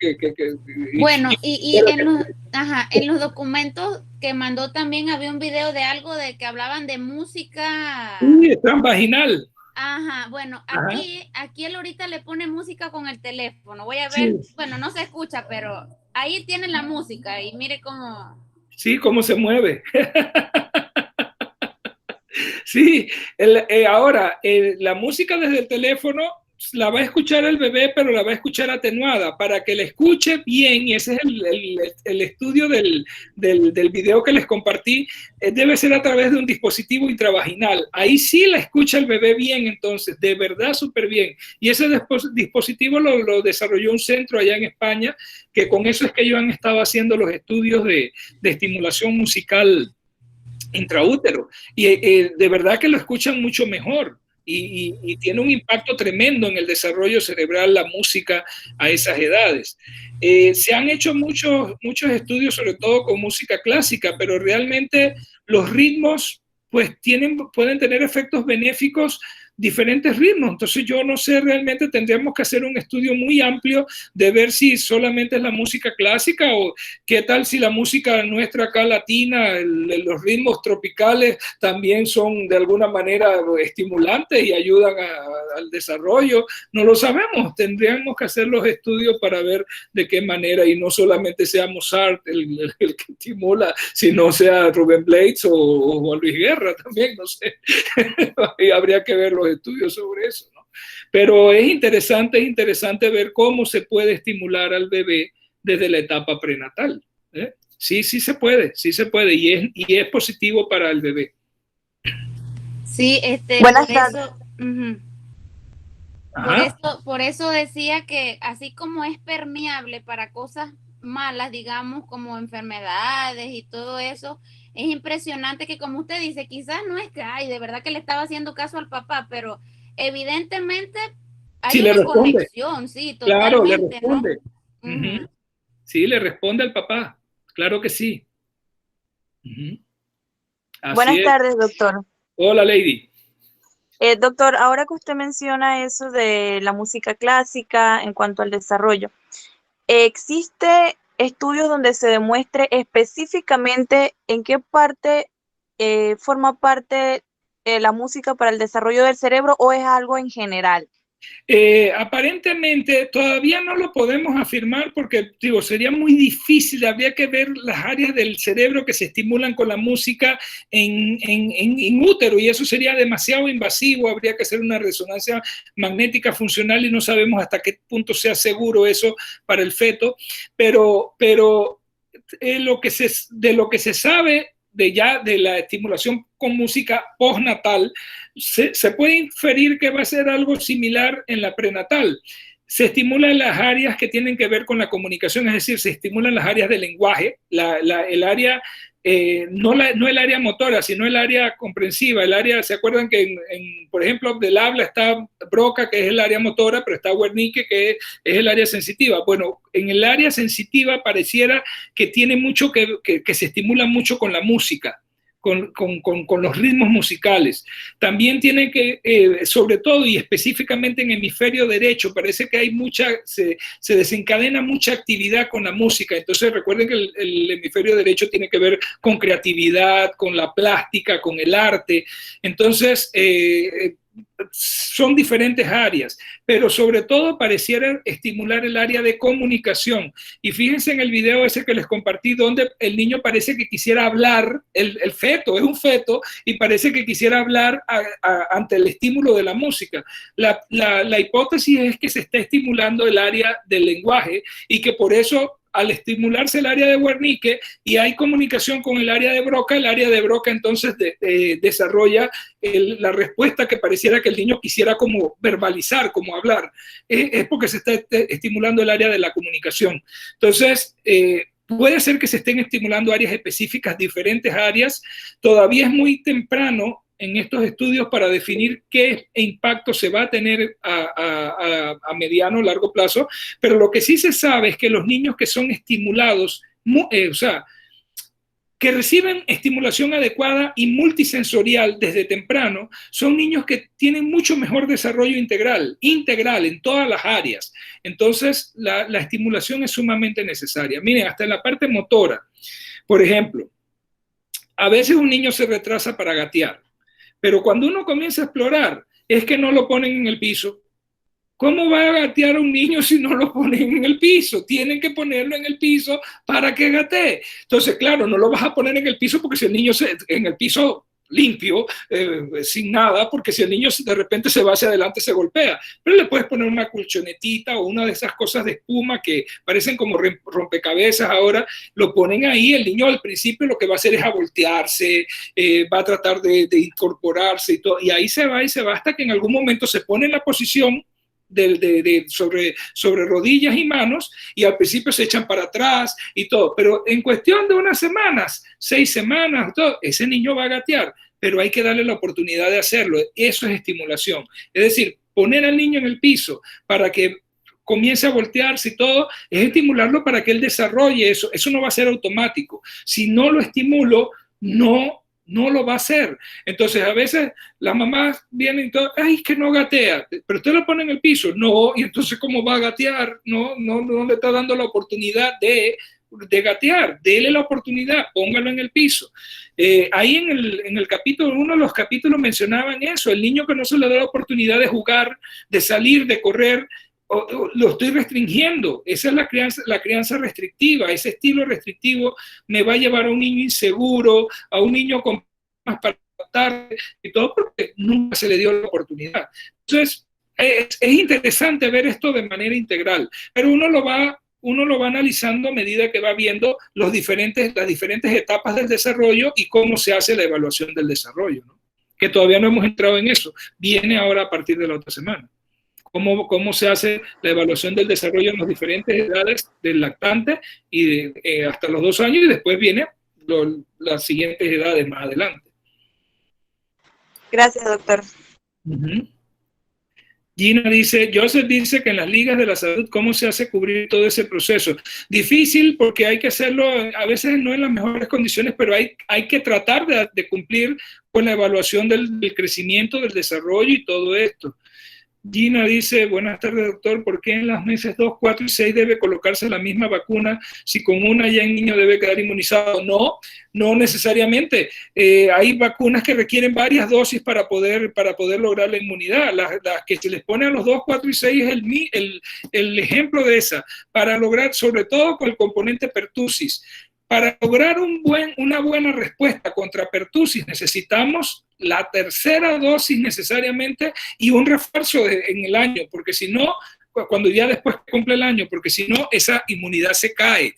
bueno, y en los documentos que mandó también había un video de algo de que hablaban de música. Transvaginal. Ajá, bueno, aquí él ahorita le pone música con el teléfono. Voy a ver, sí. Bueno, no se escucha, pero ahí tiene la música y mire cómo... Sí, cómo se mueve. Sí, ahora, la música desde el teléfono la va a escuchar el bebé, pero la va a escuchar atenuada para que la escuche bien, y ese es el estudio del video que les compartí, debe ser a través de un dispositivo intravaginal. Ahí sí la escucha el bebé bien, entonces, de verdad súper bien. Y ese dispositivo lo desarrolló un centro allá en España, que con eso es que ellos han estado haciendo los estudios de estimulación musical intraútero, y de verdad que lo escuchan mucho mejor. Y tiene un impacto tremendo en el desarrollo cerebral la música a esas edades. Se han hecho muchos estudios, sobre todo con música clásica, pero realmente los ritmos pues pueden tener efectos benéficos, diferentes ritmos. Entonces yo no sé, realmente tendríamos que hacer un estudio muy amplio de ver si solamente es la música clásica o qué tal si la música nuestra acá latina, los ritmos tropicales también son de alguna manera estimulantes y ayudan al desarrollo. No lo sabemos, tendríamos que hacer los estudios para ver de qué manera, y no solamente sea Mozart el que estimula, sino sea Rubén Blades o Juan Luis Guerra también, no sé. Y habría que ver los estudios sobre eso, ¿no? Pero es interesante ver cómo se puede estimular al bebé desde la etapa prenatal. Sí se puede, y es positivo para el bebé. Sí, buenas tardes. Por eso decía que así como es permeable para cosas malas, digamos, como enfermedades y todo eso, es impresionante que, como usted dice, quizás no es que, de verdad que le estaba haciendo caso al papá, pero evidentemente hay una conexión, sí, totalmente. Claro, le responde. ¿No? Sí, le responde al papá, claro que sí. Buenas tardes, doctor. Hola, Lady. Doctor, ahora que usted menciona eso de la música clásica en cuanto al desarrollo, ¿existe estudios donde se demuestre específicamente en qué parte forma parte la música para el desarrollo del cerebro, o es algo en general? Aparentemente todavía no lo podemos afirmar porque, digo, sería muy difícil. Habría que ver las áreas del cerebro que se estimulan con la música en útero, y eso sería demasiado invasivo. Habría que hacer una resonancia magnética funcional y no sabemos hasta qué punto sea seguro eso para el feto, pero de lo que se sabe de la estimulación con música postnatal, se puede inferir que va a ser algo similar en la prenatal. Se estimulan las áreas que tienen que ver con la comunicación, es decir, se estimulan las áreas del lenguaje, el área no el área motora, sino el área comprensiva, el área, ¿se acuerdan que por ejemplo, del habla está Broca, que es el área motora, pero está Wernicke, que es el área sensitiva? Bueno, en el área sensitiva pareciera que tiene mucho que se estimula mucho con la música. Con los ritmos musicales. También tiene que, sobre todo y específicamente en hemisferio derecho, parece que hay se desencadena mucha actividad con la música. Entonces recuerden que el hemisferio derecho tiene que ver con creatividad, con la plástica, con el arte. Entonces, son diferentes áreas, pero sobre todo pareciera estimular el área de comunicación. Y fíjense en el video ese que les compartí, donde el niño parece que quisiera hablar, el feto, es un feto, y parece que quisiera hablar ante el estímulo de la música. La hipótesis es que se está estimulando el área del lenguaje y que por eso, al estimularse el área de Wernicke y hay comunicación con el área de Broca entonces desarrolla la respuesta que pareciera que el niño quisiera como verbalizar, como hablar. Es porque se está estimulando el área de la comunicación. Entonces, puede ser que se estén estimulando áreas específicas, diferentes áreas. Todavía es muy temprano en estos estudios para definir qué impacto se va a tener a mediano o largo plazo, pero lo que sí se sabe es que los niños que son estimulados, que reciben estimulación adecuada y multisensorial desde temprano, son niños que tienen mucho mejor desarrollo integral en todas las áreas. Entonces, la estimulación es sumamente necesaria. Miren, hasta en la parte motora, por ejemplo, a veces un niño se retrasa para gatear, pero cuando uno comienza a explorar, es que no lo ponen en el piso. ¿Cómo va a gatear a un niño si no lo ponen en el piso? Tienen que ponerlo en el piso para que gatee. Entonces, claro, no lo vas a poner en el piso porque si el niño en el piso limpio, sin nada, porque si el niño de repente se va hacia adelante se golpea, pero le puedes poner una colchonetita o una de esas cosas de espuma que parecen como rompecabezas ahora, lo ponen ahí, el niño al principio lo que va a hacer es a voltearse, va a tratar de incorporarse y todo, y ahí se va hasta que en algún momento se pone en la posición sobre rodillas y manos, y al principio se echan para atrás y todo, pero en cuestión de unas semanas, 6 semanas, todo, ese niño va a gatear, pero hay que darle la oportunidad de hacerlo. Eso es estimulación, es decir, poner al niño en el piso para que comience a voltearse y todo, es estimularlo para que él desarrolle eso. Eso no va a ser automático. Si no lo estimulo, no lo va a hacer. Entonces, a veces las mamás vienen y todo, ay, es que no gatea, pero usted lo pone en el piso. No, y entonces, ¿cómo va a gatear? No le está dando la oportunidad de gatear. Dele la oportunidad, póngalo en el piso. Ahí en el capítulo, uno de los capítulos mencionaban eso, el niño que no se le da la oportunidad de jugar, de salir, de correr, lo estoy restringiendo. Esa es la crianza restrictiva. Ese estilo restrictivo me va a llevar a un niño inseguro, a un niño con más para tarde y todo, porque nunca se le dio la oportunidad. Entonces, es interesante ver esto de manera integral, pero uno lo va analizando a medida que va viendo las diferentes etapas del desarrollo y cómo se hace la evaluación del desarrollo, ¿no? Que todavía no hemos entrado en eso. Viene ahora a partir de la otra semana. Cómo se hace la evaluación del desarrollo en las diferentes edades del lactante y hasta los 2 años, y después viene las siguientes edades más adelante. Gracias, doctor. Gina dice, Joseph dice que en las ligas de la salud, ¿cómo se hace cubrir todo ese proceso? Difícil porque hay que hacerlo, a veces no en las mejores condiciones, pero hay que tratar de cumplir con la evaluación del crecimiento, del desarrollo y todo esto. Gina dice, buenas tardes, doctor, ¿por qué en los meses 2, 4 y 6 debe colocarse la misma vacuna si con una ya el niño debe quedar inmunizado? No necesariamente. Hay vacunas que requieren varias dosis para poder lograr la inmunidad. Las que se les pone a los 2, 4 y 6 es el ejemplo de esa, para lograr, sobre todo con el componente pertussis. Para lograr una buena respuesta contra pertussis necesitamos la tercera dosis necesariamente y un refuerzo en el año, porque si no, cuando ya después cumple el año, porque si no, esa inmunidad se cae.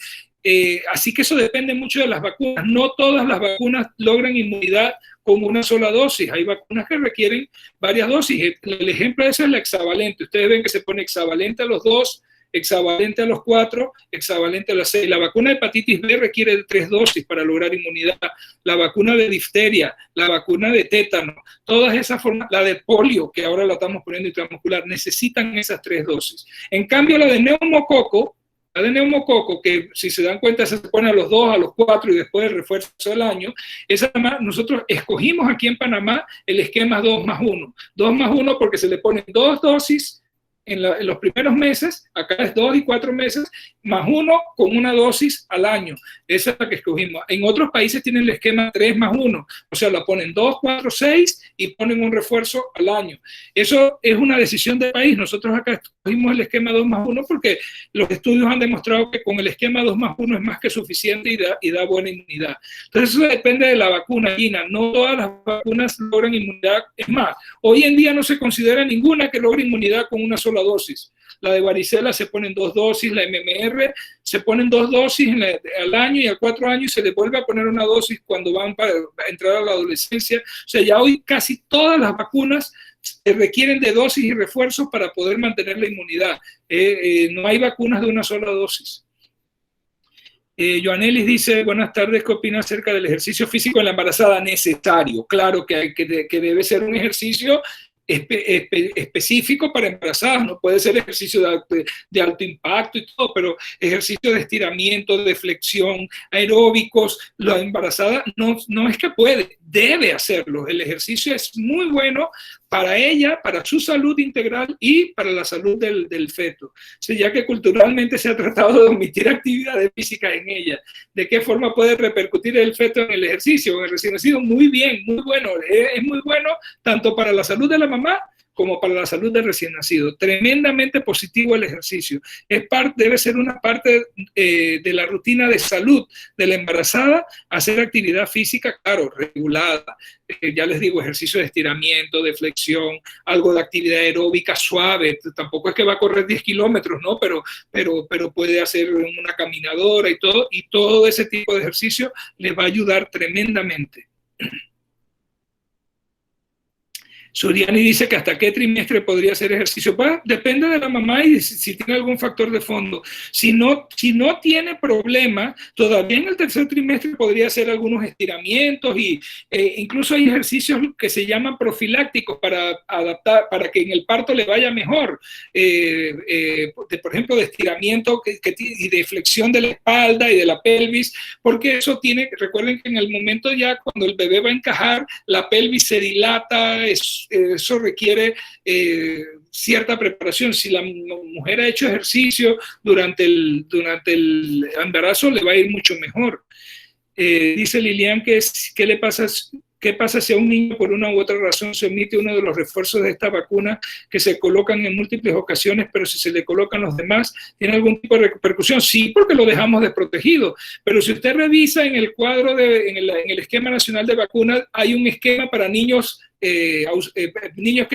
Así que eso depende mucho de las vacunas. No todas las vacunas logran inmunidad con una sola dosis. Hay vacunas que requieren varias dosis. El ejemplo de eso es la hexavalente. Ustedes ven que se pone hexavalente a los 2 hexavalente a los 4, hexavalente a los 6. La vacuna de hepatitis B requiere de 3 dosis para lograr inmunidad. La vacuna de difteria, la vacuna de tétano, todas esas formas, la de polio, que ahora la estamos poniendo intramuscular, necesitan esas 3 dosis. En cambio, la de neumococo, que si se dan cuenta se pone a los 2, a los 4 y después el refuerzo del año, esa nosotros escogimos aquí en Panamá el esquema 2+1. 2+1 porque se le ponen 2 dosis en los primeros meses, acá es 2 y 4 meses, más 1 con una dosis al año. Esa es la que escogimos. En otros países tienen el esquema 3+1, o sea, la ponen 2, 4, 6 y ponen un refuerzo al año. Eso es una decisión del país. Nosotros acá escogimos el esquema 2+1 porque los estudios han demostrado que con el esquema 2+1 es más que suficiente y da buena inmunidad. Entonces eso depende de la vacuna, Gina. No todas las vacunas logran inmunidad. Es más, hoy en día no se considera ninguna que logre inmunidad con una sola dosis. La de varicela se ponen 2 dosis, la MMR se ponen 2 dosis al año y al 4 años y se les vuelve a poner una dosis cuando van para entrar a la adolescencia. O sea, ya hoy casi todas las vacunas requieren de dosis y refuerzos para poder mantener la inmunidad. No hay vacunas de una sola dosis. Joanelis dice, buenas tardes, ¿qué opina acerca del ejercicio físico en la embarazada? Necesario, claro que debe ser un ejercicio específico para embarazadas, no puede ser ejercicio de alto impacto y todo, pero ejercicio de estiramiento, de flexión, aeróbicos, la embarazada no es que puede, debe hacerlo. El ejercicio es muy bueno para ella, para su salud integral y para la salud del feto. O sea, ya que culturalmente se ha tratado de omitir actividades físicas en ella, ¿de qué forma puede repercutir el feto en el ejercicio, en el recién nacido? Muy bien, muy bueno. Es muy bueno tanto para la salud de la mamá como para la salud del recién nacido. Tremendamente positivo el ejercicio. Debe ser una parte de la rutina de salud de la embarazada, hacer actividad física, claro, regulada. Ya les digo, ejercicio de estiramiento, de flexión, algo de actividad aeróbica suave. Tampoco es que va a correr 10 kilómetros, ¿no? Pero puede hacer una caminadora y todo ese tipo de ejercicio les va a ayudar tremendamente. Suriani dice que hasta qué trimestre podría hacer ejercicio. Pues depende de la mamá y si tiene algún factor de fondo. Si no tiene problema, todavía en el tercer trimestre podría hacer algunos estiramientos y incluso hay ejercicios que se llaman profilácticos para adaptar, para que en el parto le vaya mejor. Por ejemplo, de estiramiento y de flexión de la espalda y de la pelvis, porque eso recuerden que en el momento ya cuando el bebé va a encajar, la pelvis se dilata, eso requiere cierta preparación. Si la mujer ha hecho ejercicio durante el embarazo, le va a ir mucho mejor. Dice Lilian que ¿qué le pasa? ¿Qué pasa si a un niño por una u otra razón se omite uno de los refuerzos de esta vacuna que se colocan en múltiples ocasiones, pero si se le colocan los demás, ¿tiene algún tipo de repercusión? Sí, porque lo dejamos desprotegido. Pero si usted revisa en el cuadro, en el esquema nacional de vacunas, hay un esquema para niños que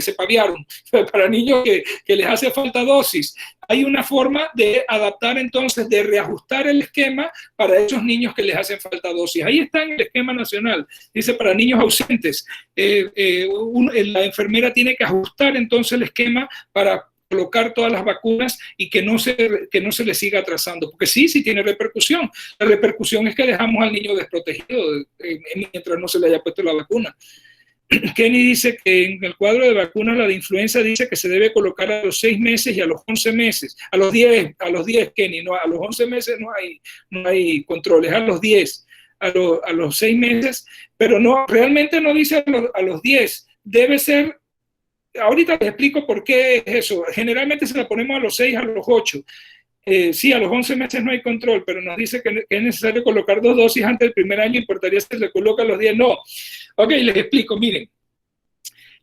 se paviaron, para niños que les hace falta dosis. Hay una forma de adaptar entonces, de reajustar el esquema para esos niños que les hacen falta dosis. Ahí está en el esquema nacional, dice para niños ausentes. La enfermera tiene que ajustar entonces el esquema para colocar todas las vacunas y que no se le siga atrasando, porque sí tiene repercusión. La repercusión es que dejamos al niño desprotegido mientras no se le haya puesto la vacuna. Kenny dice que en el cuadro de vacunas la de influenza dice que se debe colocar a los 6 meses y a los 11 meses, a los 10, Kenny, no, a los 11 meses no hay controles, a los 10, a los 6 meses, pero no, realmente no dice a los 10, debe ser, ahorita les explico por qué es eso, generalmente se la ponemos a los 6, a los 8, sí, a los 11 meses no hay control, pero nos dice que es necesario colocar 2 dosis antes del primer año, importaría si se coloca a los 10, no. Ok, les explico, miren,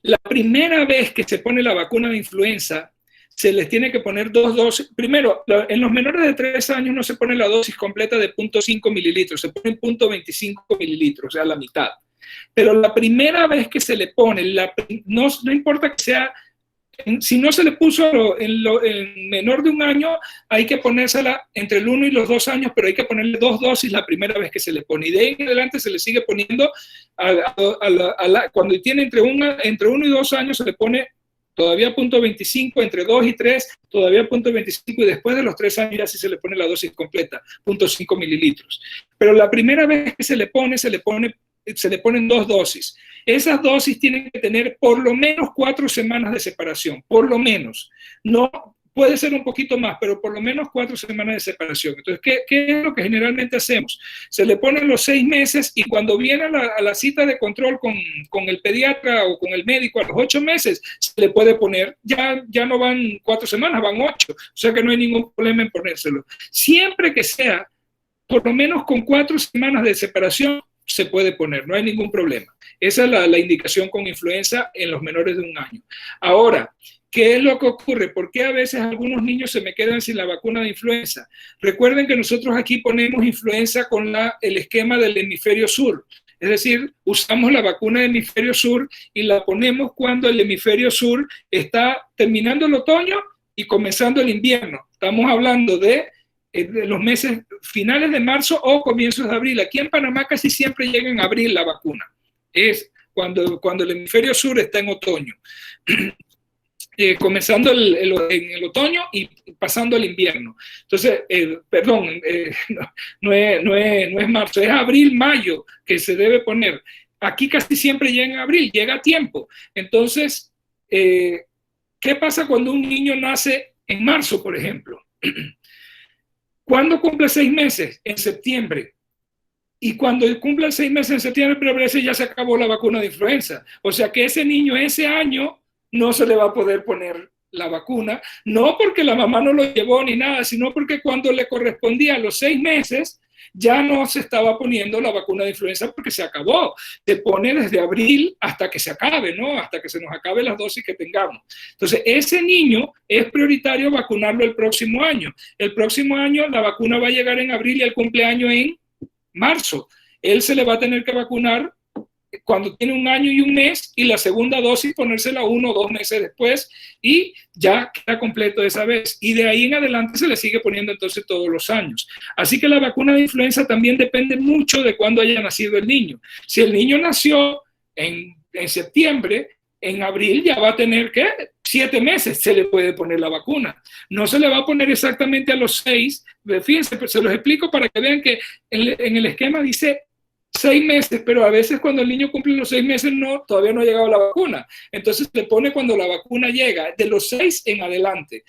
la primera vez que se pone la vacuna de influenza, se les tiene que poner 2 dosis. Primero, en los menores de 3 años no se pone la dosis completa de 0.5 mililitros, se pone 0.25 mililitros, o sea, la mitad. Pero la primera vez que se le pone, no importa que sea, si no se le puso en menor de 1 año, hay que ponérsela entre el 1 y los 2 años, pero hay que ponerle 2 dosis la primera vez que se le pone. Y de ahí en adelante se le sigue poniendo, cuando tiene entre 1 y 2 años, se le pone todavía 0.25, entre 2 y 3, todavía 0.25, y después de los 3 años ya sí se le pone la dosis completa, 0.5 mililitros. Pero la primera vez que se le ponen 2 dosis. Esas dosis tienen que tener por lo menos 4 semanas de separación, por lo menos. No puede ser un poquito más, pero por lo menos 4 semanas de separación. Entonces, ¿qué es lo que generalmente hacemos? Se le ponen los 6 meses y cuando viene a la cita de control con el pediatra o con el médico a los 8 meses, se le puede poner, ya no van 4 semanas, van 8. O sea que no hay ningún problema en ponérselo. Siempre que sea por lo menos con 4 semanas de separación, se puede poner, no hay ningún problema. Esa es la indicación con influenza en los menores de 1 año. Ahora, ¿qué es lo que ocurre? ¿Por qué a veces algunos niños se me quedan sin la vacuna de influenza? Recuerden que nosotros aquí ponemos influenza con el esquema del hemisferio sur. Es decir, usamos la vacuna del hemisferio sur y la ponemos cuando el hemisferio sur está terminando el otoño y comenzando el invierno. Estamos hablando de los meses finales de marzo o comienzos de abril. Aquí en Panamá casi siempre llega en abril la vacuna. Es cuando el hemisferio sur está en otoño. Comenzando en el otoño y pasando al invierno. Entonces, no es marzo, es abril, mayo que se debe poner. Aquí casi siempre llega en abril, llega a tiempo. Entonces, ¿qué pasa cuando un niño nace en marzo, por ejemplo? ¿Cuándo cumple 6 meses? En septiembre. Y cuando cumple 6 meses en septiembre, pero a veces ya se acabó la vacuna de influenza. O sea que ese niño ese año no se le va a poder poner la vacuna, no porque la mamá no lo llevó ni nada, sino porque cuando le correspondía a los 6 meses, ya no se estaba poniendo la vacuna de influenza porque se acabó. Se pone desde abril hasta que se acabe, ¿no? Hasta que se nos acabe las dosis que tengamos. Entonces, ese niño es prioritario vacunarlo el próximo año. El próximo año la vacuna va a llegar en abril y el cumpleaños en marzo. Él se le va a tener que vacunar cuando tiene 1 año y 1 mes, y la segunda dosis ponérsela 1 o 2 meses después, y ya queda completo esa vez. Y de ahí en adelante se le sigue poniendo entonces todos los años. Así que la vacuna de influenza también depende mucho de cuándo haya nacido el niño. Si el niño nació en septiembre, en abril ya va a tener, ¿qué? 7 meses se le puede poner la vacuna. No se le va a poner exactamente a los 6. Fíjense, se los explico para que vean que en el esquema dice 6 meses, pero a veces cuando el niño cumple los 6 meses todavía no ha llegado la vacuna. Entonces se pone cuando la vacuna llega, de los 6 en adelante.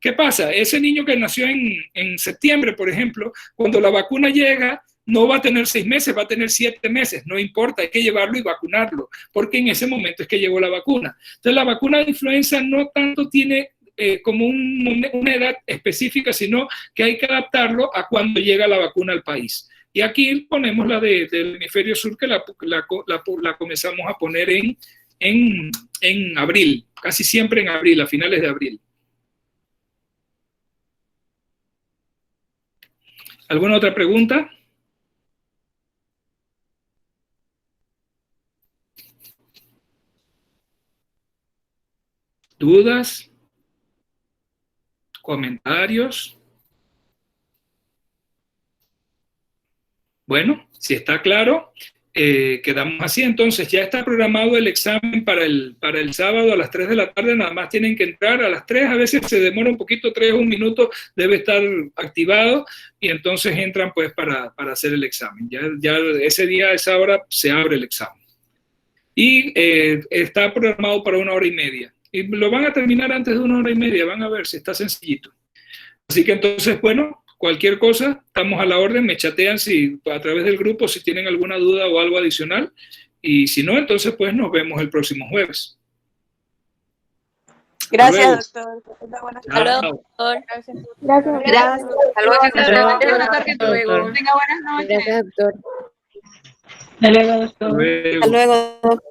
¿Qué pasa? Ese niño que nació en septiembre, por ejemplo, cuando la vacuna llega, no va a tener 6 meses, va a tener 7 meses. No importa, hay que llevarlo y vacunarlo, porque en ese momento es que llegó la vacuna. Entonces la vacuna de influenza no tanto tiene como una edad específica, sino que hay que adaptarlo a cuando llega la vacuna al país. Y aquí ponemos la del hemisferio sur, que la comenzamos a poner en abril, casi siempre en abril, a finales de abril. ¿Alguna otra pregunta? ¿Dudas? ¿Comentarios? Bueno, si está claro, quedamos así. Entonces ya está programado el examen para el sábado a las 3 de la tarde. Nada más tienen que entrar a las 3. A veces se demora un poquito, 3 o 1 minuto, debe estar activado, y entonces entran pues para hacer el examen. Ya ese día, a esa hora, se abre el examen. Y está programado para 1 hora y media. Y lo van a terminar antes de 1 hora y media, van a ver si está sencillito. Así que entonces, bueno, cualquier cosa, estamos a la orden, me chatean a través del grupo si tienen alguna duda o algo adicional, y si no, entonces pues nos vemos el próximo jueves. Gracias, doctor. Hasta luego, doctor. Gracias. Hasta luego. Tenga buenas noches. Gracias, doctor. Hasta luego. Hasta luego, doctor.